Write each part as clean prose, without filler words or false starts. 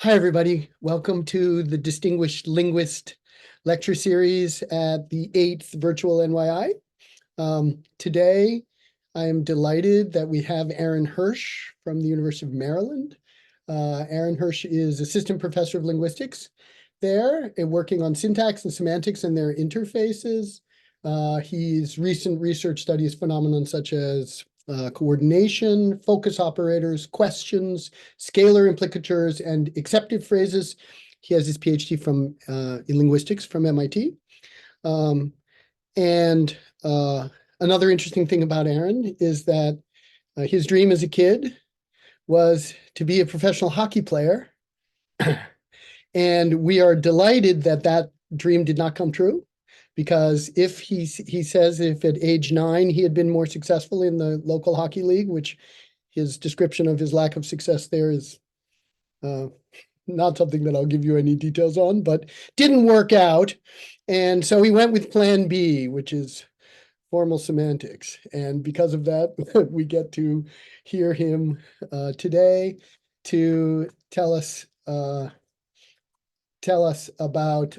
Hi, everybody. Welcome to the Distinguished Linguist Lecture Series at the 8th Virtual NYI. Today, I am delighted that we have Aron Hirsch from the University of Maryland. Aron Hirsch is Assistant Professor of Linguistics there, and working on syntax and semantics and their interfaces. His recent research studies phenomenon such as coordination, focus operators, questions, scalar implicatures, and acceptive phrases. He has his PhD in linguistics from MIT. And another interesting thing about Aron is that his dream as a kid was to be a professional hockey player. And we are delighted that that dream did not come true, because if he says if at age 9 he had been more successful in the local hockey league, which his description of his lack of success there is not something that I'll give you any details on, but didn't work out. And so he went with plan B, which is formal semantics. And because of that, we get to hear him today to tell us about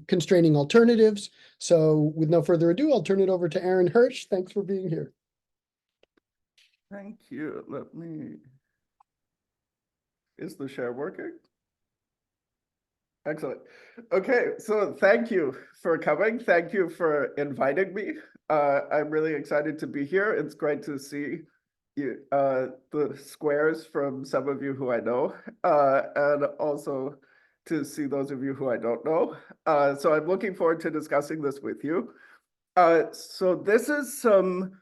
constraining alternatives. So with no further ado, I'll turn it over to Aron Hirsch. Thanks for being here. Thank you. Is the share working? Excellent. Okay, so thank you for coming. Thank you for inviting me. I'm really excited to be here. It's great to see you, the squares from some of you who I know, and also to see those of you who I don't know. So I'm looking forward to discussing this with you. So this is some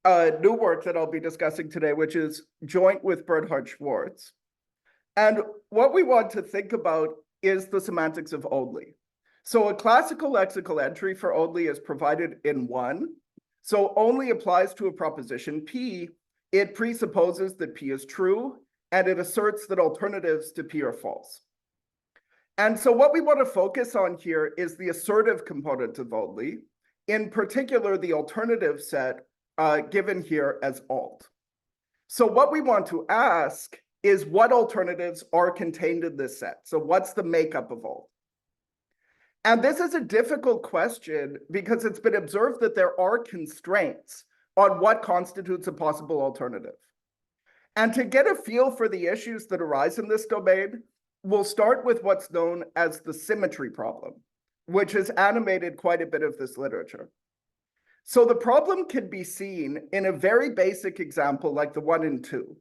new work that I'll be discussing today, which is joint with Bernhard Schwarz. And what we want to think about is the semantics of only. So a classical lexical entry for only is provided in 1. So only applies to a proposition P. It presupposes that P is true, and it asserts that alternatives to P are false. And so what we want to focus on here is the assertive component of only, in particular the alternative set given here as alt. So what we want to ask is what alternatives are contained in this set. So what's the makeup of alt? And this is a difficult question because it's been observed that there are constraints on what constitutes a possible alternative. And to get a feel for the issues that arise in this domain, we'll start with what's known as the symmetry problem, which has animated quite a bit of this literature. So the problem can be seen in a very basic example like the 1 and 2.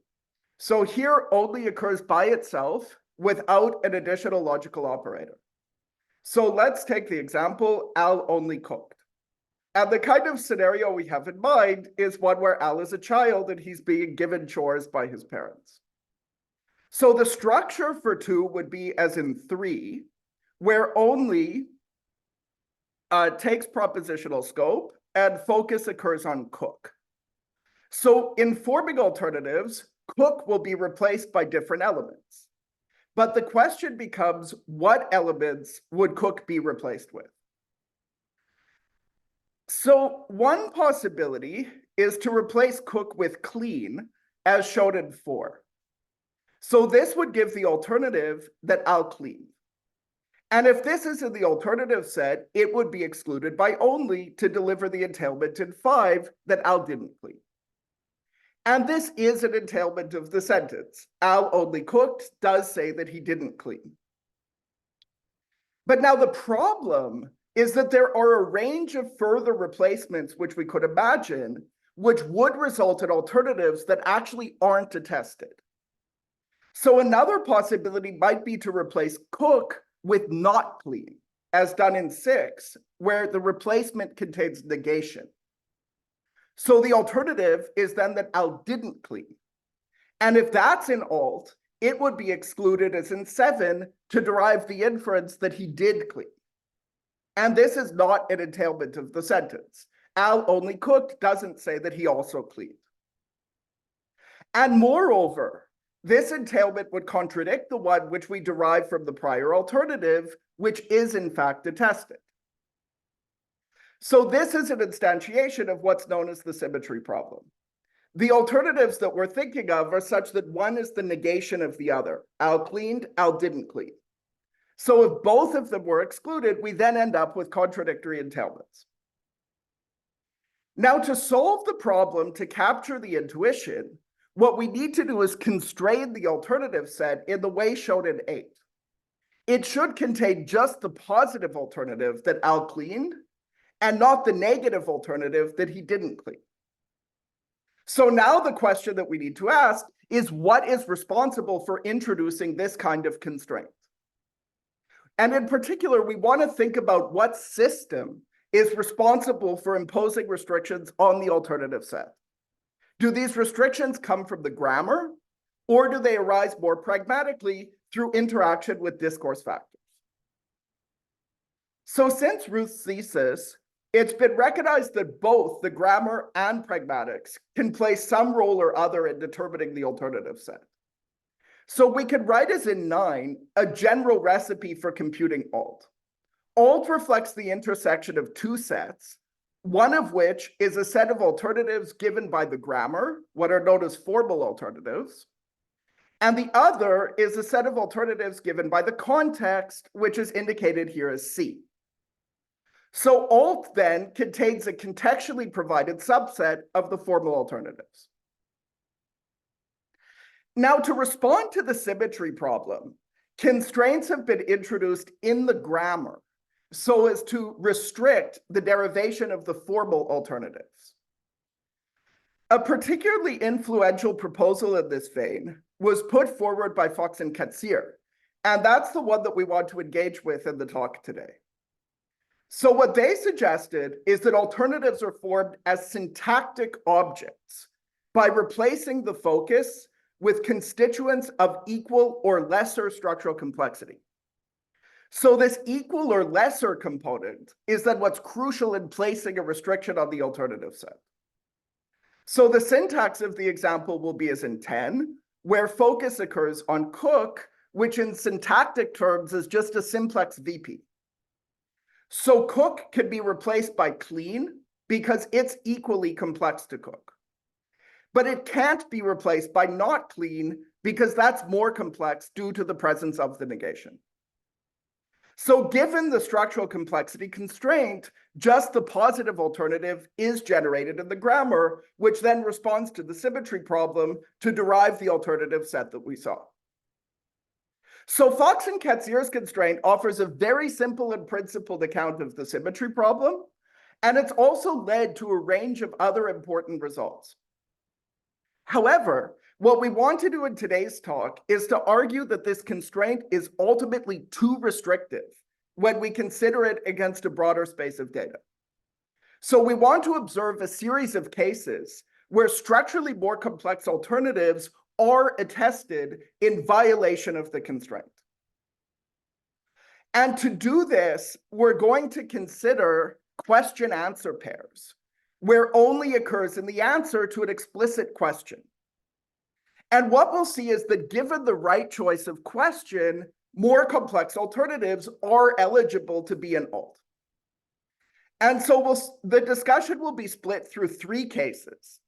So here only occurs by itself without an additional logical operator. So let's take the example, Al only cooked. And the kind of scenario we have in mind is one where Al is a child and he's being given chores by his parents. So the structure for 2 would be as in 3, where only takes propositional scope and focus occurs on cook. So in forming alternatives, cook will be replaced by different elements. But the question becomes, what elements would cook be replaced with? So one possibility is to replace cook with clean, as shown in 4. So this would give the alternative that I'll clean. And if this is in the alternative set, it would be excluded by only to deliver the entailment in 5 that Al didn't clean. And this is an entailment of the sentence. Al only cooked does say that he didn't clean. But now the problem is that there are a range of further replacements which we could imagine, which would result in alternatives that actually aren't attested. So another possibility might be to replace cook with not clean, as done in 6, where the replacement contains negation. So the alternative is then that Al didn't clean. And if that's in alt, it would be excluded as in 7 to derive the inference that he did clean. And this is not an entailment of the sentence. Al only cooked doesn't say that he also cleaned. And moreover, this entailment would contradict the one which we derive from the prior alternative, which is in fact attested. So this is an instantiation of what's known as the symmetry problem. The alternatives that we're thinking of are such that one is the negation of the other. Al cleaned, Al didn't clean. So if both of them were excluded, we then end up with contradictory entailments. Now, to solve the problem, to capture the intuition, what we need to do is constrain the alternative set in the way shown in 8. It should contain just the positive alternative that Al cleaned and not the negative alternative that he didn't clean. So now the question that we need to ask is, what is responsible for introducing this kind of constraint? And in particular, we want to think about what system is responsible for imposing restrictions on the alternative set. Do these restrictions come from the grammar, or do they arise more pragmatically through interaction with discourse factors? So since Ruth's thesis, it's been recognized that both the grammar and pragmatics can play some role or other in determining the alternative set. So we could write as in 9 a general recipe for computing alt. Alt reflects the intersection of two sets, one of which is a set of alternatives given by the grammar, what are known as formal alternatives, and the other is a set of alternatives given by the context, which is indicated here as C. So alt then contains a contextually provided subset of the formal alternatives. Now, to respond to the symmetry problem, constraints have been introduced in the grammar so as to restrict the derivation of the formal alternatives. A particularly influential proposal in this vein was put forward by Fox and Katsir, and that's the one that we want to engage with in the talk today. So what they suggested is that alternatives are formed as syntactic objects by replacing the focus with constituents of equal or lesser structural complexity. So this equal or lesser component is then what's crucial in placing a restriction on the alternative set. So the syntax of the example will be as in 10, where focus occurs on cook, which in syntactic terms is just a simplex VP. So cook can be replaced by clean because it's equally complex to cook. But it can't be replaced by not clean because that's more complex due to the presence of the negation. So given the structural complexity constraint, just the positive alternative is generated in the grammar, which then responds to the symmetry problem to derive the alternative set that we saw. So Fox and Katsir's constraint offers a very simple and principled account of the symmetry problem, and it's also led to a range of other important results. However, what we want to do in today's talk is to argue that this constraint is ultimately too restrictive when we consider it against a broader space of data. So we want to observe a series of cases where structurally more complex alternatives are attested in violation of the constraint. And to do this, we're going to consider question-answer pairs, where only occurs in the answer to an explicit question. And what we'll see is that given the right choice of question, more complex alternatives are eligible to be an alt. And so the discussion will be split through 3 cases.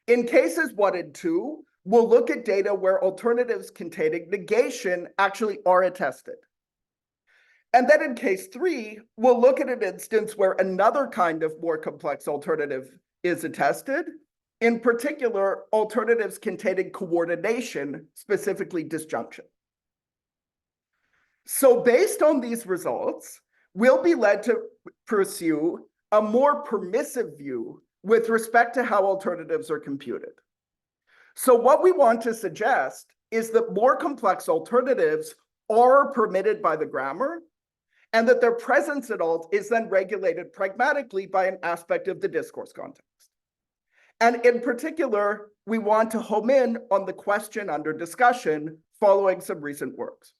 In cases 1 and 2, we'll look at data where alternatives containing negation actually are attested. And then in case 3, we'll look at an instance where another kind of more complex alternative is attested, in particular, alternatives containing coordination, specifically disjunction. So based on these results, we'll be led to pursue a more permissive view with respect to how alternatives are computed. So what we want to suggest is that more complex alternatives are permitted by the grammar, and that their presence at alt is then regulated pragmatically by an aspect of the discourse context. And in particular, we want to home in on the question under discussion following some recent works.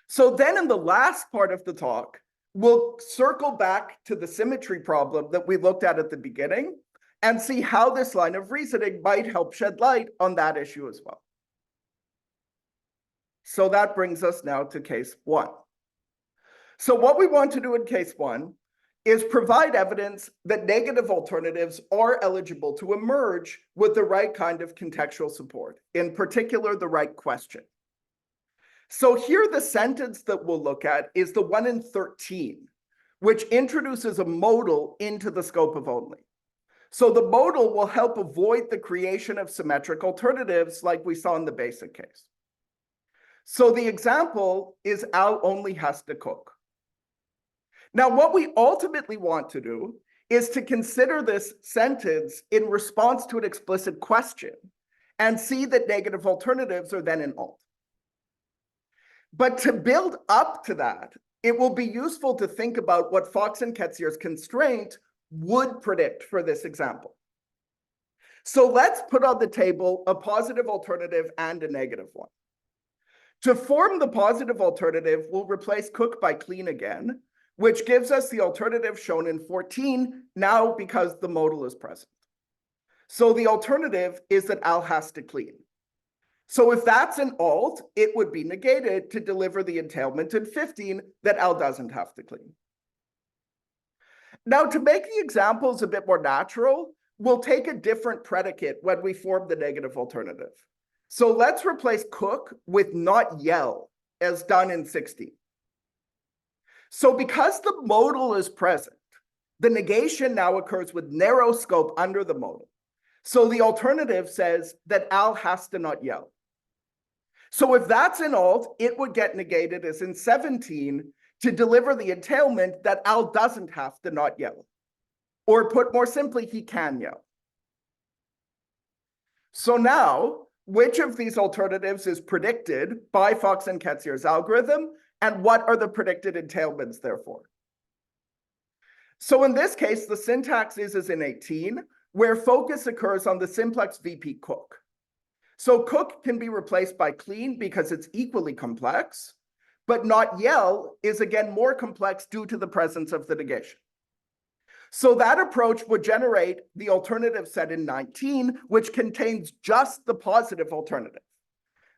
So then in the last part of the talk, we'll circle back to the symmetry problem that we looked at the beginning and see how this line of reasoning might help shed light on that issue as well. So that brings us now to case 1. So what we want to do in case 1 is provide evidence that negative alternatives are eligible to emerge with the right kind of contextual support, in particular, the right question. So here the sentence that we'll look at is the one in 13, which introduces a modal into the scope of only. So the modal will help avoid the creation of symmetric alternatives like we saw in the basic case. So the example is Al only has to cook. Now, what we ultimately want to do is to consider this sentence in response to an explicit question and see that negative alternatives are then in alt. But to build up to that, it will be useful to think about what Fox and Ketzier's constraint would predict for this example. So let's put on the table a positive alternative and a negative one. To form the positive alternative, we'll replace cook by clean again, which gives us the alternative shown in 14 now because the modal is present. So the alternative is that Al has to clean. So if that's an alt, it would be negated to deliver the entailment in 15 that Al doesn't have to clean. Now, to make the examples a bit more natural, we'll take a different predicate when we form the negative alternative. So let's replace cook with not yell, as done in 16. So because the modal is present, the negation now occurs with narrow scope under the modal. So the alternative says that Al has to not yell. So if that's an alt, it would get negated as in 17 to deliver the entailment that Al doesn't have to not yell. Or put more simply, he can yell. So now, which of these alternatives is predicted by Fox and Ketzier's algorithm, and what are the predicted entailments, therefore? So in this case, the syntax is as in 18, where focus occurs on the simplex VP cook. So cook can be replaced by clean because it's equally complex, but not yell is again more complex due to the presence of the negation. So that approach would generate the alternative set in 19, which contains just the positive alternative.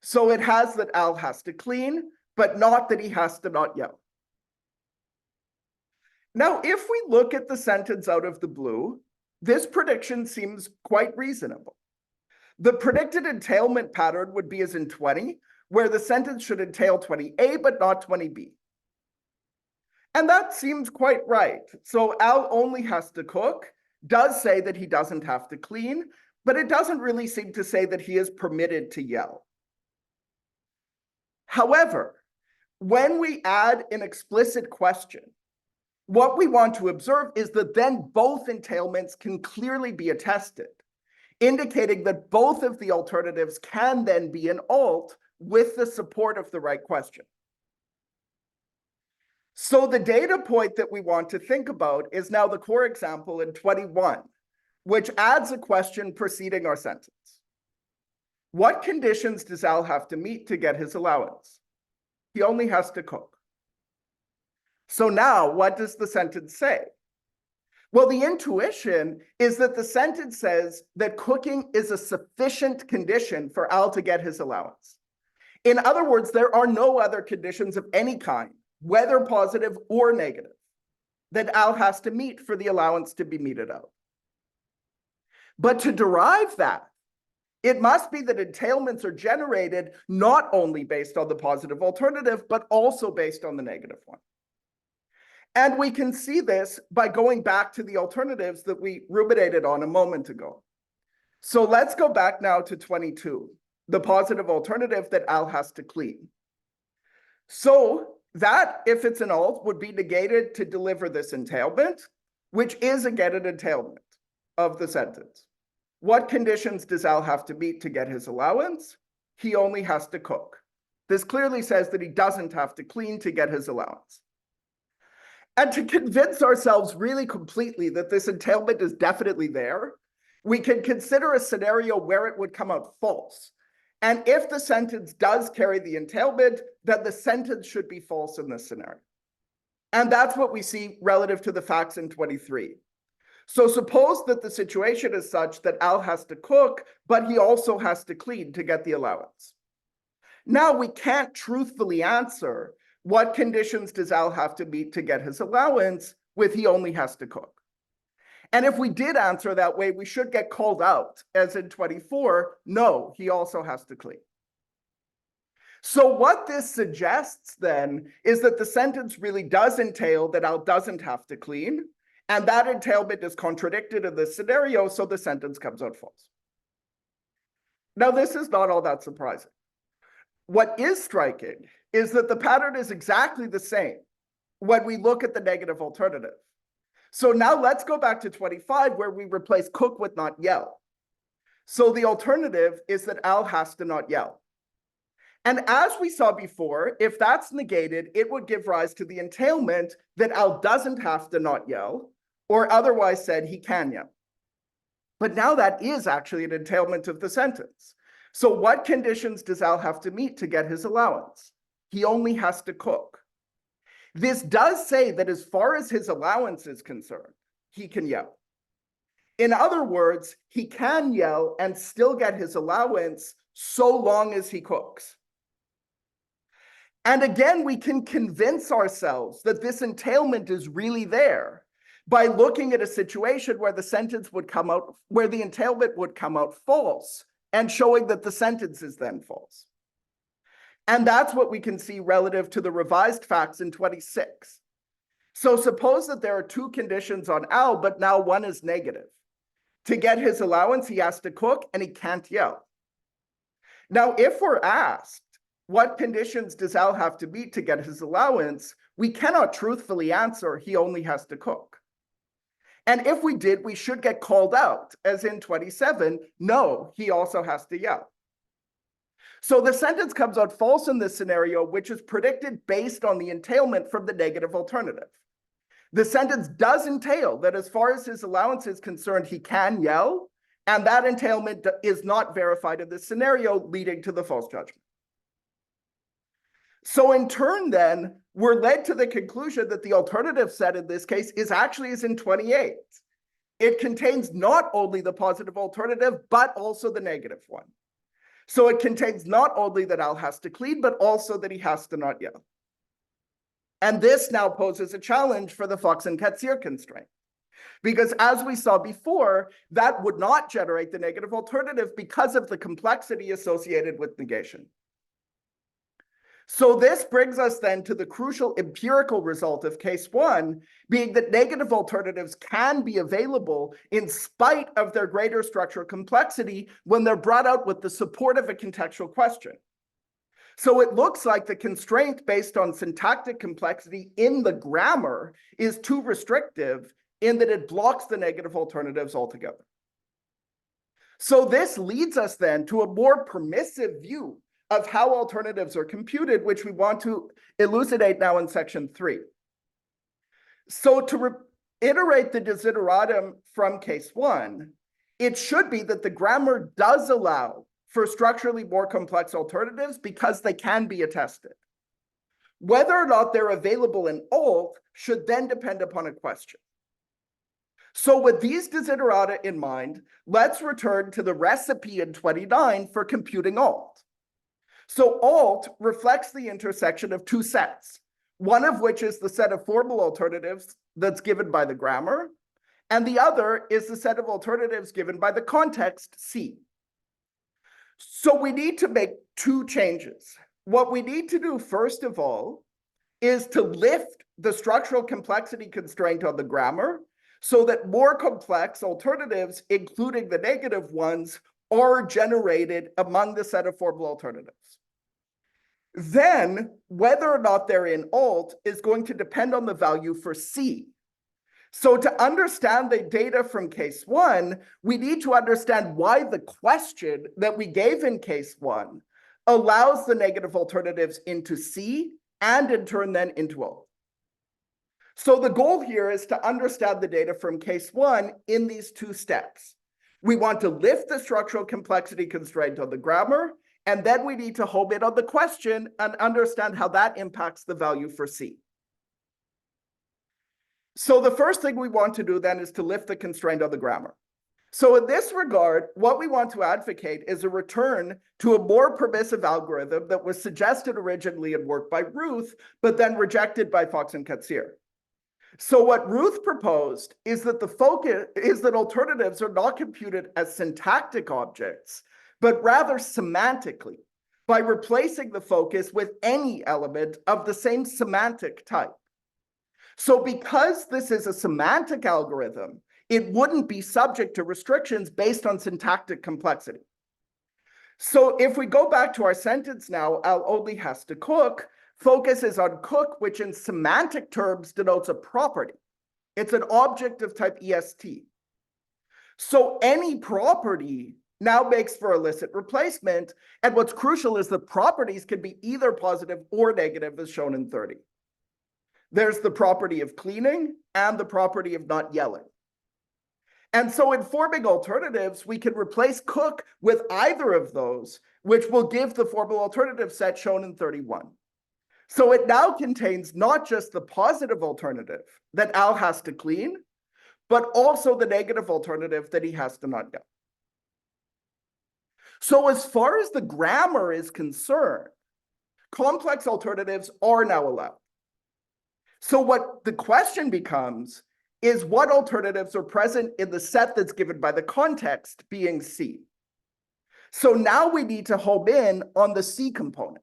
So it has that Al has to clean, but not that he has to not yell. Now, if we look at the sentence out of the blue, this prediction seems quite reasonable. The predicted entailment pattern would be as in 20, where the sentence should entail 20A, but not 20B. And that seems quite right. So Al only has to cook does say that he doesn't have to clean, but it doesn't really seem to say that he is permitted to yell. However, when we add an explicit question, what we want to observe is that then both entailments can clearly be attested, indicating that both of the alternatives can then be an alt with the support of the right question. So the data point that we want to think about is now the core example in 21, which adds a question preceding our sentence. What conditions does Al have to meet to get his allowance? He only has to cook. So now, what does the sentence say? Well, the intuition is that the sentence says that cooking is a sufficient condition for Al to get his allowance. In other words, there are no other conditions of any kind, whether positive or negative, that Al has to meet for the allowance to be meted out. But to derive that, it must be that entailments are generated not only based on the positive alternative, but also based on the negative one. And we can see this by going back to the alternatives that we ruminated on a moment ago. So let's go back now to 22, the positive alternative that Al has to clean. So that, if it's an alt, would be negated to deliver this entailment, which is again an entailment of the sentence. What conditions does Al have to meet to get his allowance? He only has to cook. This clearly says that he doesn't have to clean to get his allowance. And to convince ourselves really completely that this entailment is definitely there, we can consider a scenario where it would come out false. And if the sentence does carry the entailment, then the sentence should be false in this scenario. And that's what we see relative to the facts in 23. So suppose that the situation is such that Al has to cook, but he also has to clean to get the allowance. Now we can't truthfully answer what conditions does Al have to meet to get his allowance with he only has to cook. And if we did answer that way, we should get called out, as in 24, no, he also has to clean. So what this suggests then is that the sentence really does entail that Al doesn't have to clean, and that entailment is contradicted in this scenario, so the sentence comes out false. Now, this is not all that surprising. What is striking is that the pattern is exactly the same when we look at the negative alternative. So now let's go back to 25, where we replace cook with not yell. So the alternative is that Al has to not yell. And as we saw before, if that's negated, it would give rise to the entailment that Al doesn't have to not yell, or otherwise said he can yell. But now that is actually an entailment of the sentence. So what conditions does Al have to meet to get his allowance? He only has to cook. This does say that as far as his allowance is concerned, he can yell. In other words, he can yell and still get his allowance so long as he cooks. And again, we can convince ourselves that this entailment is really there by looking at a situation where the sentence would come out, where the entailment would come out false, and showing that the sentence is then false. And that's what we can see relative to the revised facts in 26. So suppose that there are two conditions on Al, but now one is negative. To get his allowance, he has to cook and he can't yell. Now, if we're asked, what conditions does Al have to meet to get his allowance? We cannot truthfully answer, he only has to cook. And if we did, we should get called out, as in 27, no, he also has to yell. So the sentence comes out false in this scenario, which is predicted based on the entailment from the negative alternative. The sentence does entail that as far as his allowance is concerned, he can yell, and that entailment is not verified in this scenario, leading to the false judgment. So in turn, then, we're led to the conclusion that the alternative set in this case is actually as in 28. It contains not only the positive alternative, but also the negative one. So it contains not only that Al has to clean, but also that he has to not yell. And this now poses a challenge for the Fox and Katsir constraint. Because as we saw before, that would not generate the negative alternative because of the complexity associated with negation. So this brings us then to the crucial empirical result of case one, being that negative alternatives can be available in spite of their greater structural complexity when they're brought out with the support of a contextual question. So it looks like the constraint based on syntactic complexity in the grammar is too restrictive in that it blocks the negative alternatives altogether. So this leads us then to a more permissive view of how alternatives are computed, which we want to elucidate now in section 3. So to reiterate the desideratum from case 1, it should be that the grammar does allow for structurally more complex alternatives because they can be attested. Whether or not they're available in alt should then depend upon a question. So with these desiderata in mind, let's return to the recipe in 29 for computing alt. So alt reflects the intersection of two sets, one of which is the set of formal alternatives that's given by the grammar, and the other is the set of alternatives given by the context C. So we need to make two changes. What we need to do, first of all, is to lift the structural complexity constraint on the grammar so that more complex alternatives, including the negative ones, are generated among the set of formal alternatives. Then, whether or not they're in alt is going to depend on the value for C. So to understand the data from case 1, we need to understand why the question that we gave in case 1 allows the negative alternatives into C and in turn then into alt. So the goal here is to understand the data from case 1 in these two steps. We want to lift the structural complexity constraint on the grammar, and then we need to home in on the question and understand how that impacts the value for C. So the first thing we want to do then is to lift the constraint on the grammar. So in this regard, what we want to advocate is a return to a more permissive algorithm that was suggested originally in work by Ruth, but then rejected by Fox and Katsir. So what Ruth proposed is that the focus is that alternatives are not computed as syntactic objects, but rather semantically, by replacing the focus with any element of the same semantic type. So because this is a semantic algorithm, it wouldn't be subject to restrictions based on syntactic complexity. So if we go back to our sentence now, Al only has to cook, focus is on cook, which in semantic terms denotes a property. It's an object of type EST. So any property now makes for illicit replacement. And what's crucial is the properties can be either positive or negative, as shown in 30. There's the property of cleaning and the property of not yelling. And so in forming alternatives, we can replace cook with either of those, which will give the formal alternative set shown in 31. So it now contains not just the positive alternative that Al has to clean, but also the negative alternative that he has to not yell. So as far as the grammar is concerned, complex alternatives are now allowed. So what the question becomes is what alternatives are present in the set that's given by the context being C. So now we need to home in on the C component.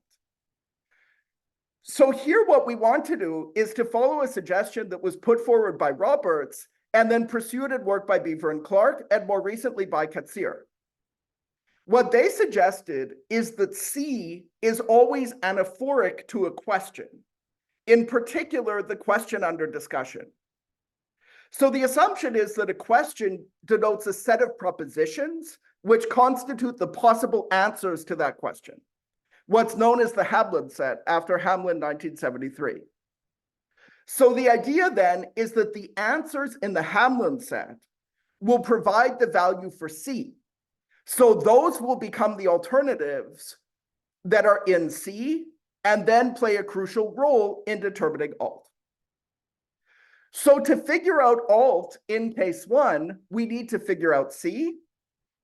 So here what we want to do is to follow a suggestion that was put forward by Roberts and then pursued in work by Beaver and Clark and more recently by Katsir. What they suggested is that C is always anaphoric to a question, in particular the question under discussion. So the assumption is that a question denotes a set of propositions which constitute the possible answers to that question, what's known as the Hamlin set after Hamlin 1973. So the idea then is that the answers in the Hamlin set will provide the value for C. So those will become the alternatives that are in C and then play a crucial role in determining alt. So to figure out alt in case one, we need to figure out C.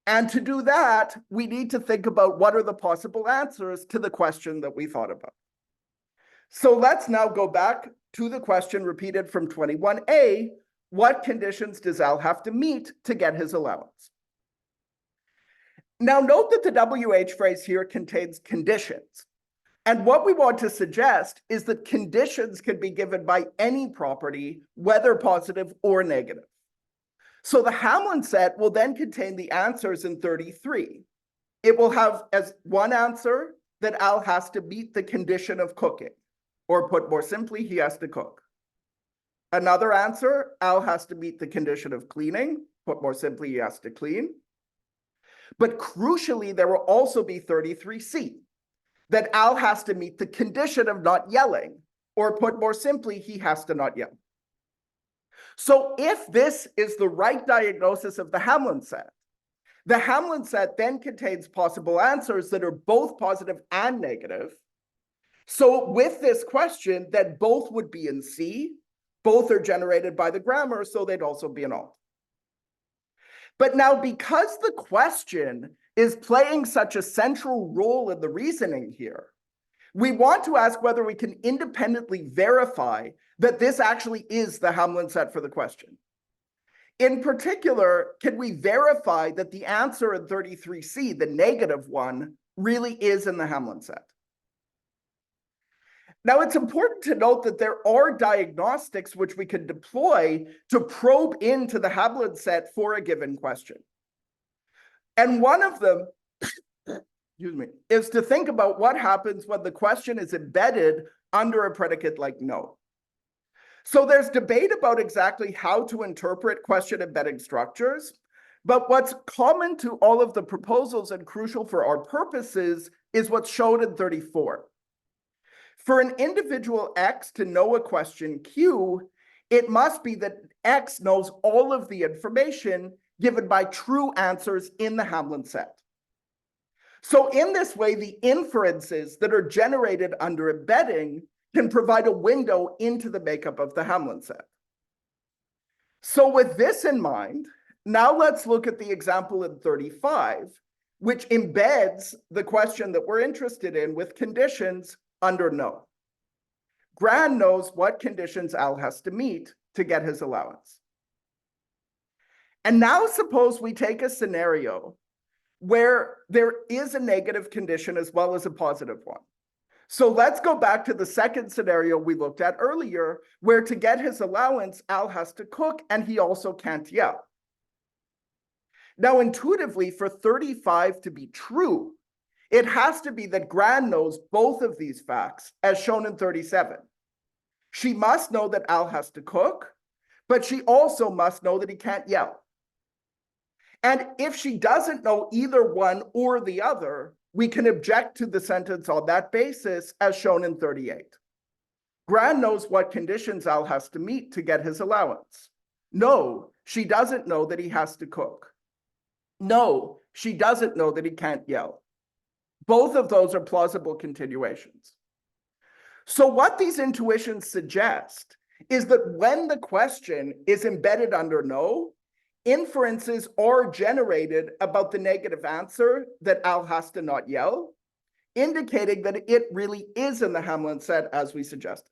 And to do that, we need to think about what are the possible answers to the question that we thought about. So let's now go back to the question repeated from 21A. What conditions does Al have to meet to get his allowance? Now note that the WH phrase here contains conditions. And what we want to suggest is that conditions can be given by any property, whether positive or negative. So the Hamlin set will then contain the answers in 33. It will have as one answer that Al has to meet the condition of cooking, or put more simply, he has to cook. Another answer, Al has to meet the condition of cleaning, put more simply, he has to clean. But crucially, there will also be 33C, that Al has to meet the condition of not yelling, or put more simply, he has to not yell. So if this is the right diagnosis of the Hamlin set then contains possible answers that are both positive and negative. So with this question, then both would be in C, both are generated by the grammar, so they'd also be in alt. But now because the question is playing such a central role in the reasoning here, we want to ask whether we can independently verify that this actually is the Hamlin set for the question. In particular, can we verify that the answer in 33C, the negative one, really is in the Hamlin set? Now, it's important to note that there are diagnostics which we can deploy to probe into the Hamlin set for a given question. And one of them, excuse me, is to think about what happens when the question is embedded under a predicate like no. So there's debate about exactly how to interpret question embedding structures, but what's common to all of the proposals and crucial for our purposes is what's shown in 34. For an individual X to know a question Q, it must be that X knows all of the information given by true answers in the Hamlin set. So in this way, the inferences that are generated under embedding can provide a window into the makeup of the Hamlin set. So with this in mind, now let's look at the example in 35, which embeds the question that we're interested in with conditions under no. Gran knows what conditions Al has to meet to get his allowance. And now suppose we take a scenario where there is a negative condition as well as a positive one. So let's go back to the second scenario we looked at earlier, where to get his allowance, Al has to cook and he also can't yell. Now, intuitively, for 35 to be true, it has to be that Gran knows both of these facts, as shown in 37. She must know that Al has to cook, but she also must know that he can't yell. And if she doesn't know either one or the other, we can object to the sentence on that basis, as shown in 38. Gran knows what conditions Al has to meet to get his allowance. No, she doesn't know that he has to cook. No, she doesn't know that he can't yell. Both of those are plausible continuations. So what these intuitions suggest is that when the question is embedded under no, inferences are generated about the negative answer that Al has to not yell, indicating that it really is in the Hamlin set as we suggested.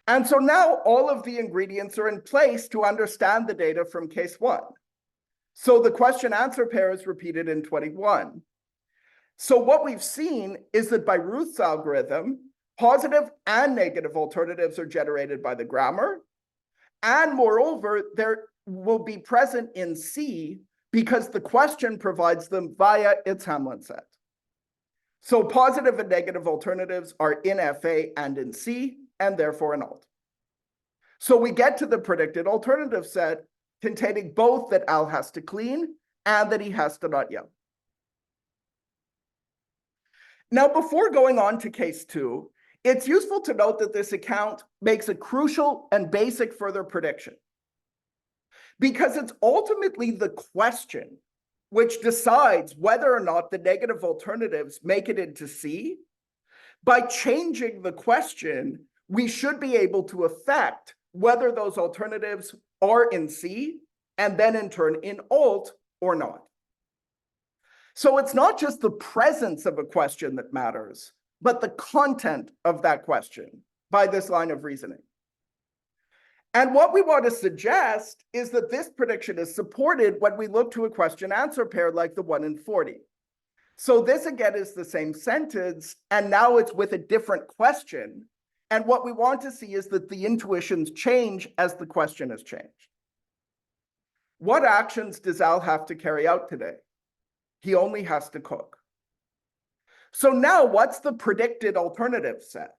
And so now all of the ingredients are in place to understand the data from case 1. So the question answer pair is repeated in 21. So what we've seen is that by Ruth's algorithm, positive and negative alternatives are generated by the grammar. And moreover, they're will be present in C because the question provides them via its Hamlin set. So positive and negative alternatives are in FA and in C, and therefore in alt. So we get to the predicted alternative set containing both that Al has to clean and that he has to not yell. Now, before going on to case 2, it's useful to note that this account makes a crucial and basic further prediction, because it's ultimately the question which decides whether or not the negative alternatives make it into C. By changing the question, we should be able to affect whether those alternatives are in C and then in turn in alt or not. So it's not just the presence of a question that matters, but the content of that question by this line of reasoning. And what we want to suggest is that this prediction is supported when we look to a question answer pair like the one in 40. So this again is the same sentence, and now it's with a different question. And what we want to see is that the intuitions change as the question has changed. What actions does Al have to carry out today? He only has to cook. So now what's the predicted alternative set?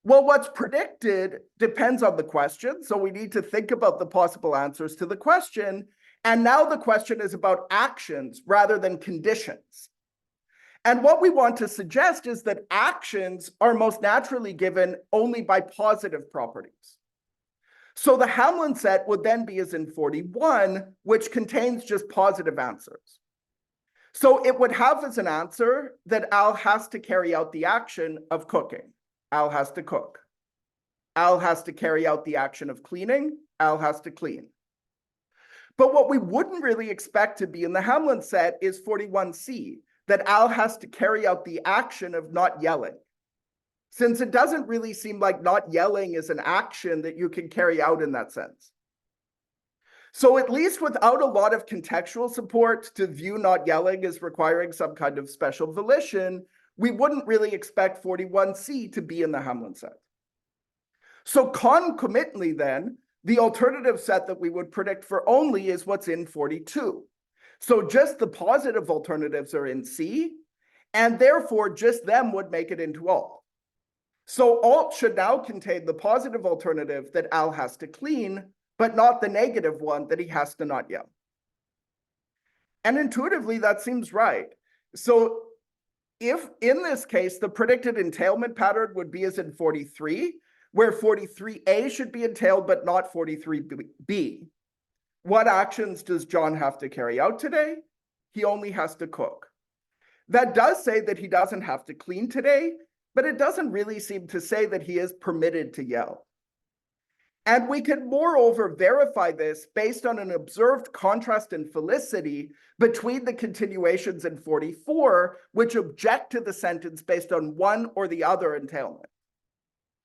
Well, what's predicted depends on the question. So we need to think about the possible answers to the question. And now the question is about actions rather than conditions. And what we want to suggest is that actions are most naturally given only by positive properties. So the Hamlin set would then be as in 41, which contains just positive answers. So it would have as an answer that Al has to carry out the action of cooking. Al has to cook. Al has to carry out the action of cleaning. Al has to clean. But what we wouldn't really expect to be in the Hamlin set is 41C, that Al has to carry out the action of not yelling, since it doesn't really seem like not yelling is an action that you can carry out in that sense. So at least without a lot of contextual support to view not yelling as requiring some kind of special volition, we wouldn't really expect 41C to be in the Hamlin set. So concomitantly then, the alternative set that we would predict for only is what's in 42. So just the positive alternatives are in C, and therefore just them would make it into alt. So alt should now contain the positive alternative that Al has to clean, but not the negative one that he has to not yell. And intuitively, that seems right. So if in this case, the predicted entailment pattern would be as in 43, where 43A should be entailed, but not 43B. What actions does John have to carry out today? He only has to cook. That does say that he doesn't have to clean today, but it doesn't really seem to say that he is permitted to yell. And we can moreover verify this based on an observed contrast in felicity between the continuations in 44, which object to the sentence based on one or the other entailment.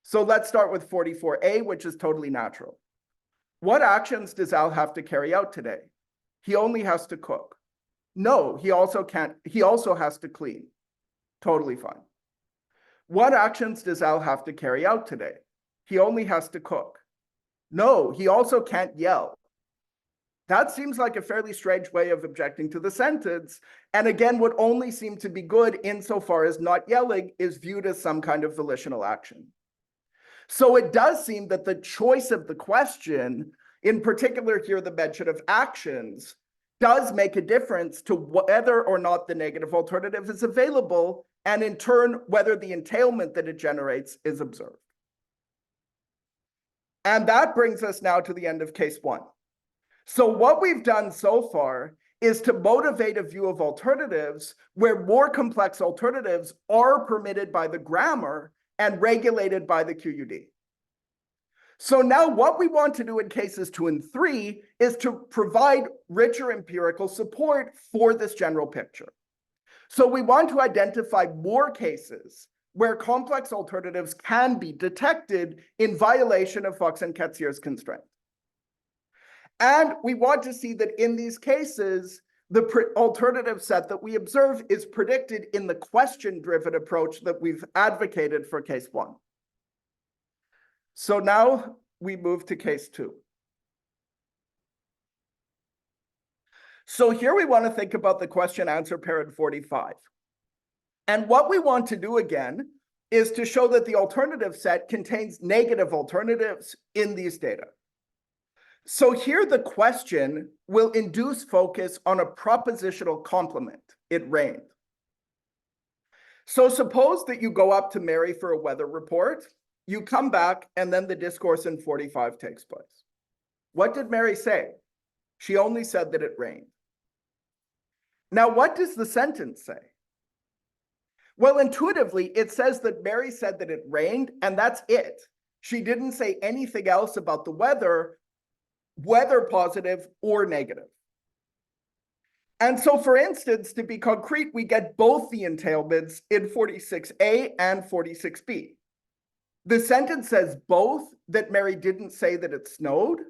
So let's start with 44A, which is totally natural. What actions does Al have to carry out today? He only has to cook. No, he also has to clean. Totally fine. What actions does Al have to carry out today? He only has to cook. No, he also can't yell. That seems like a fairly strange way of objecting to the sentence, and again would only seem to be good insofar as not yelling is viewed as some kind of volitional action. So it does seem that the choice of the question, in particular here the mention of actions, does make a difference to whether or not the negative alternative is available, and in turn, whether the entailment that it generates is observed. And that brings us now to the end of case one. So what we've done so far is to motivate a view of alternatives where more complex alternatives are permitted by the grammar and regulated by the QUD. So now what we want to do in cases 2 and 3 is to provide richer empirical support for this general picture. So we want to identify more cases where complex alternatives can be detected in violation of Fox and Katzir's constraint. And we want to see that in these cases, the alternative set that we observe is predicted in the question-driven approach that we've advocated for case 1. So now we move to case 2. So here we want to think about the question-answer pair in 45. And what we want to do again is to show that the alternative set contains negative alternatives in these data. So here the question will induce focus on a propositional complement. It rained. So suppose that you go up to Mary for a weather report, you come back, and then the discourse in 45 takes place. What did Mary say? She only said that it rained. Now, what does the sentence say? Well, intuitively, it says that Mary said that it rained, and that's it. She didn't say anything else about the weather, whether positive or negative. And so, for instance, to be concrete, we get both the entailments in 46A and 46B. The sentence says both that Mary didn't say that it snowed,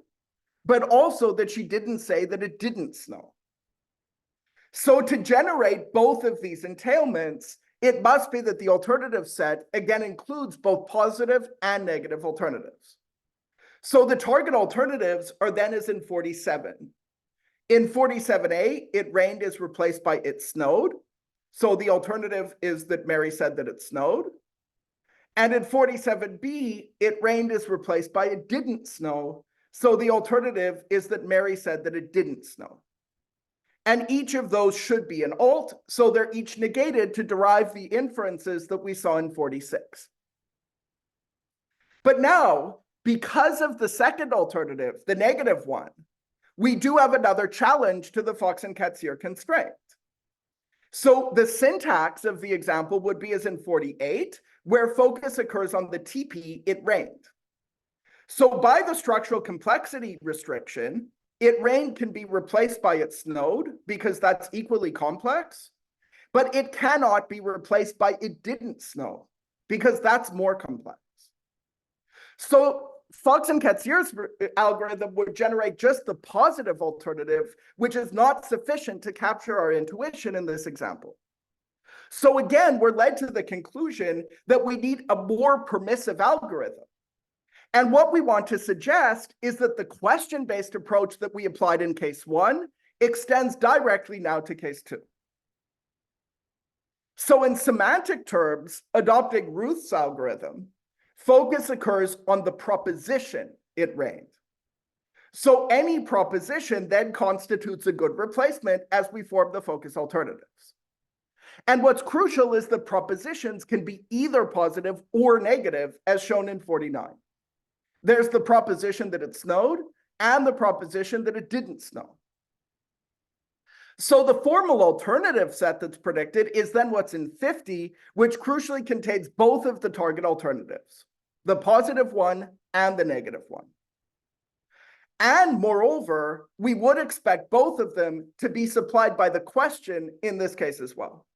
but also that she didn't say that it didn't snow. So to generate both of these entailments, it must be that the alternative set, again, includes both positive and negative alternatives. So the target alternatives are then as in 47. In 47A, it rained is replaced by it snowed. So the alternative is that Mary said that it snowed. And in 47B, it rained is replaced by it didn't snow. So the alternative is that Mary said that it didn't snow. And each of those should be an alt, so they're each negated to derive the inferences that we saw in 46. But now, because of the second alternative, the negative one, we do have another challenge to the Fox and Katzir constraint. So the syntax of the example would be as in 48, where focus occurs on the TP, it rained. So by the structural complexity restriction, it rained can be replaced by it snowed because that's equally complex, but it cannot be replaced by it didn't snow because that's more complex. So Fox and Katzir's algorithm would generate just the positive alternative, which is not sufficient to capture our intuition in this example. So again, we're led to the conclusion that we need a more permissive algorithm. And what we want to suggest is that the question-based approach that we applied in case 1 extends directly now to case 2. So in semantic terms, adopting Ruth's algorithm, focus occurs on the proposition it rained. So any proposition then constitutes a good replacement as we form the focus alternatives. And what's crucial is that propositions can be either positive or negative, as shown in 49. There's the proposition that it snowed and the proposition that it didn't snow. So the formal alternative set that's predicted is then what's in 50, which crucially contains both of the target alternatives, the positive one and the negative one. And moreover, we would expect both of them to be supplied by the question in this case as well.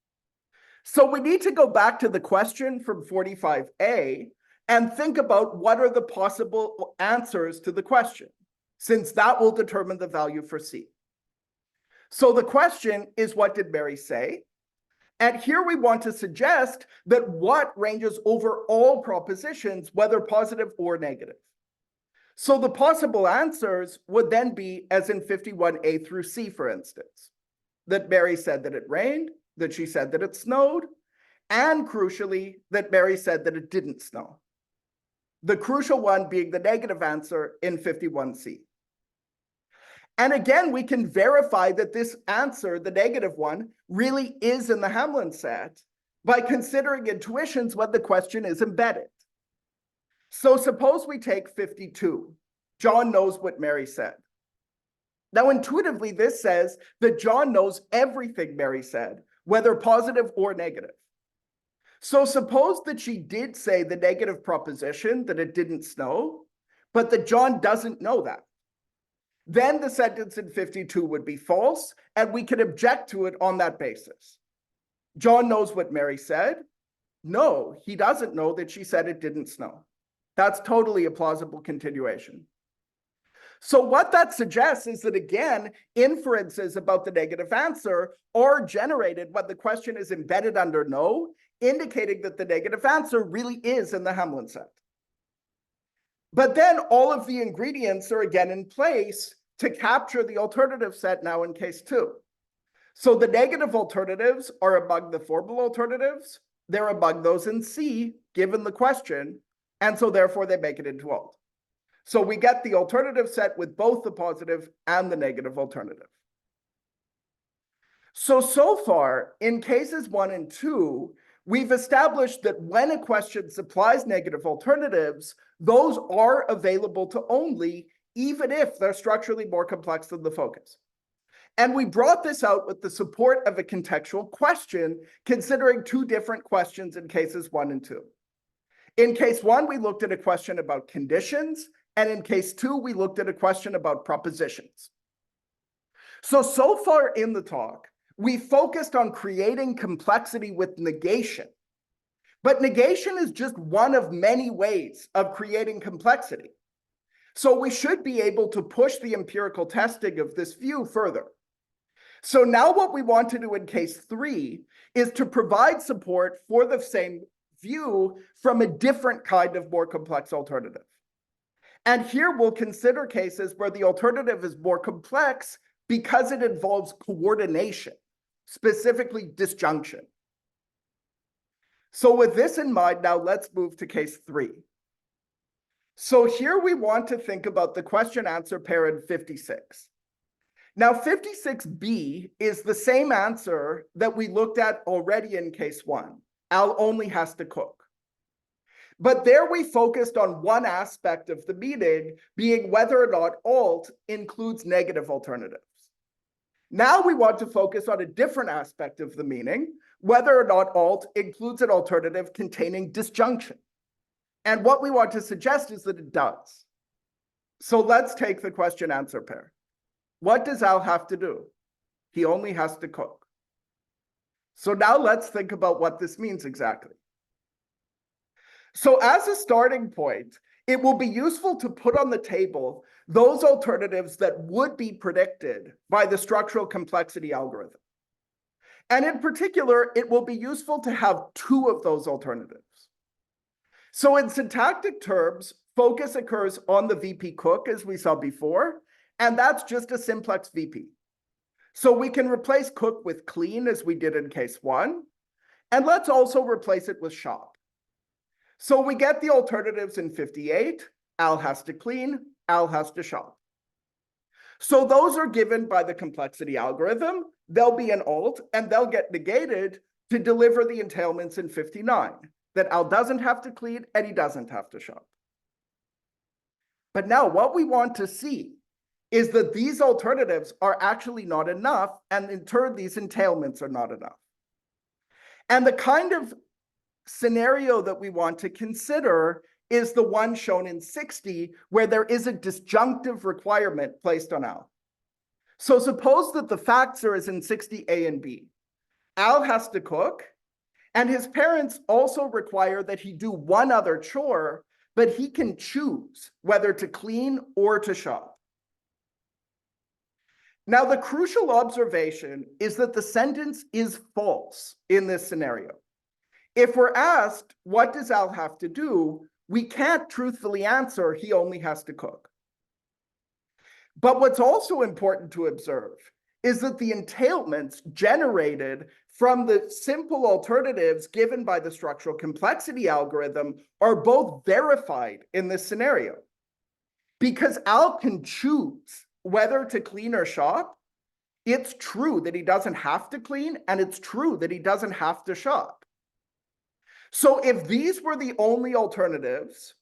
So we need to go back to the question from 45A and think about what are the possible answers to the question, since that will determine the value for C. So the question is, what did Mary say? And here we want to suggest that what ranges over all propositions, whether positive or negative. So the possible answers would then be, as in 51A through C, for instance, that Mary said that it rained, that she said that it snowed, and crucially, that Mary said that it didn't snow. The crucial one being the negative answer in 51C. And again, we can verify that this answer, the negative one, really is in the Hamlin set by considering intuitions when the question is embedded. So suppose we take 52. John knows what Mary said. Now, intuitively, this says that John knows everything Mary said, whether positive or negative. So suppose that she did say the negative proposition, that it didn't snow, but that John doesn't know that. Then the sentence in 52 would be false, and we could object to it on that basis. John knows what Mary said. No, he doesn't know that she said it didn't snow. That's totally a plausible continuation. So what that suggests is that, again, inferences about the negative answer are generated when the question is embedded under no, indicating that the negative answer really is in the Hamlin set. But then all of the ingredients are again in place to capture the alternative set now in case 2. So the negative alternatives are among the formal alternatives. They're among those in C, given the question, and so therefore they make it into alt. So we get the alternative set with both the positive and the negative alternative. So far, in cases 1 and 2, we've established that when a question supplies negative alternatives, those are available to only, even if they're structurally more complex than the focus. And we brought this out with the support of a contextual question, considering 2 different questions in cases 1 and 2. In case 1, we looked at a question about conditions, and in case 2, we looked at a question about propositions. So far in the talk, we focused on creating complexity with negation. But negation is just one of many ways of creating complexity. So we should be able to push the empirical testing of this view further. So now what we want to do in case 3 is to provide support for the same view from a different kind of more complex alternative. And here we'll consider cases where the alternative is more complex because it involves coordination, specifically disjunction. So with this in mind, now let's move to case 3. So here we want to think about the question-answer pair in 56. Now 56B is the same answer that we looked at already in case 1. Al only has to cook. But there we focused on one aspect of the meaning, being whether or not alt includes negative alternatives. Now we want to focus on a different aspect of the meaning, whether or not alt includes an alternative containing disjunction. And what we want to suggest is that it does. So let's take the question-answer pair. What does Al have to do? He only has to cook. So now let's think about what this means exactly. So as a starting point, it will be useful to put on the table those alternatives that would be predicted by the structural complexity algorithm. And in particular, it will be useful to have 2 of those alternatives. So in syntactic terms, focus occurs on the VP cook, as we saw before, and that's just a simplex VP. So we can replace cook with clean, as we did in case 1, and let's also replace it with shop. So we get the alternatives in 58. Al has to clean, Al has to shop. So those are given by the complexity algorithm. They'll be an alt, and they'll get negated to deliver the entailments in 59, that Al doesn't have to clean and he doesn't have to shop. But now what we want to see is that these alternatives are actually not enough, and in turn, these entailments are not enough. And the kind of scenario that we want to consider is the one shown in 60, where there is a disjunctive requirement placed on Al. So suppose that the facts are as in 60 A and B. Al has to cook, And his parents also require that he do one other chore, but he can choose whether to clean or to shop. Now, the crucial observation is that the sentence is false in this scenario. If we're asked, what does Al have to do? We can't truthfully answer, he only has to cook. But what's also important to observe is that the entailments generated from the simple alternatives given by the structural complexity algorithm are both verified in this scenario. Because Al can choose whether to clean or shop, it's true that he doesn't have to clean, and it's true that he doesn't have to shop. So if these were the only alternatives,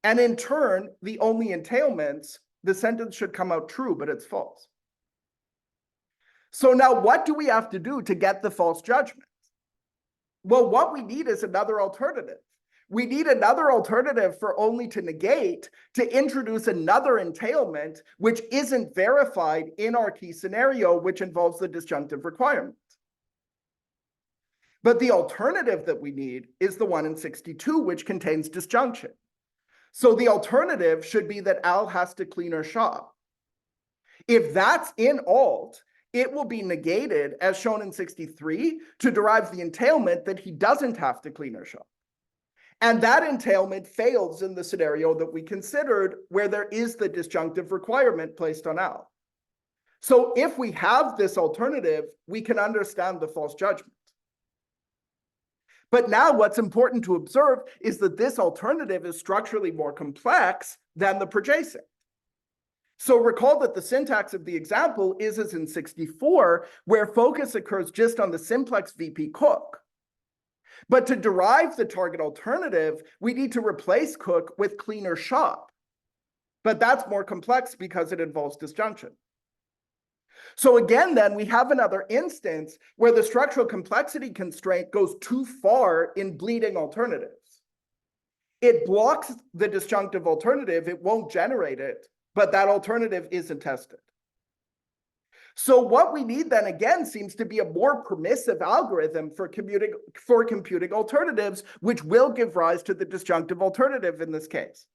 and in turn, the only entailments, the sentence should come out true, but it's false. So now what do we have to do to get the false judgment? Well, what we need is another alternative. We need another alternative for only to negate, to introduce another entailment, which isn't verified in our key scenario, which involves the disjunctive requirement. But the alternative that we need is the one in 62, which contains disjunction. So the alternative should be that Al has to clean or shop. If that's in alt, it will be negated, as shown in 63, to derive the entailment that he doesn't have to clean or shop. And that entailment fails in the scenario that we considered, where there is the disjunctive requirement placed on Al. So if we have this alternative, we can understand the false judgment. But now what's important to observe is that this alternative is structurally more complex than the projacent. So recall that the syntax of the example is as in 64, where focus occurs just on the simplex VP cook. But to derive the target alternative, we need to replace cook with clean or shop. But that's more complex because it involves disjunction. So again, then, we have another instance where the structural complexity constraint goes too far in bleeding alternatives. It blocks the disjunctive alternative, it won't generate it, but that alternative isn't tested. So what we need then again seems to be a more permissive algorithm for computing alternatives, which will give rise to the disjunctive alternative in this case.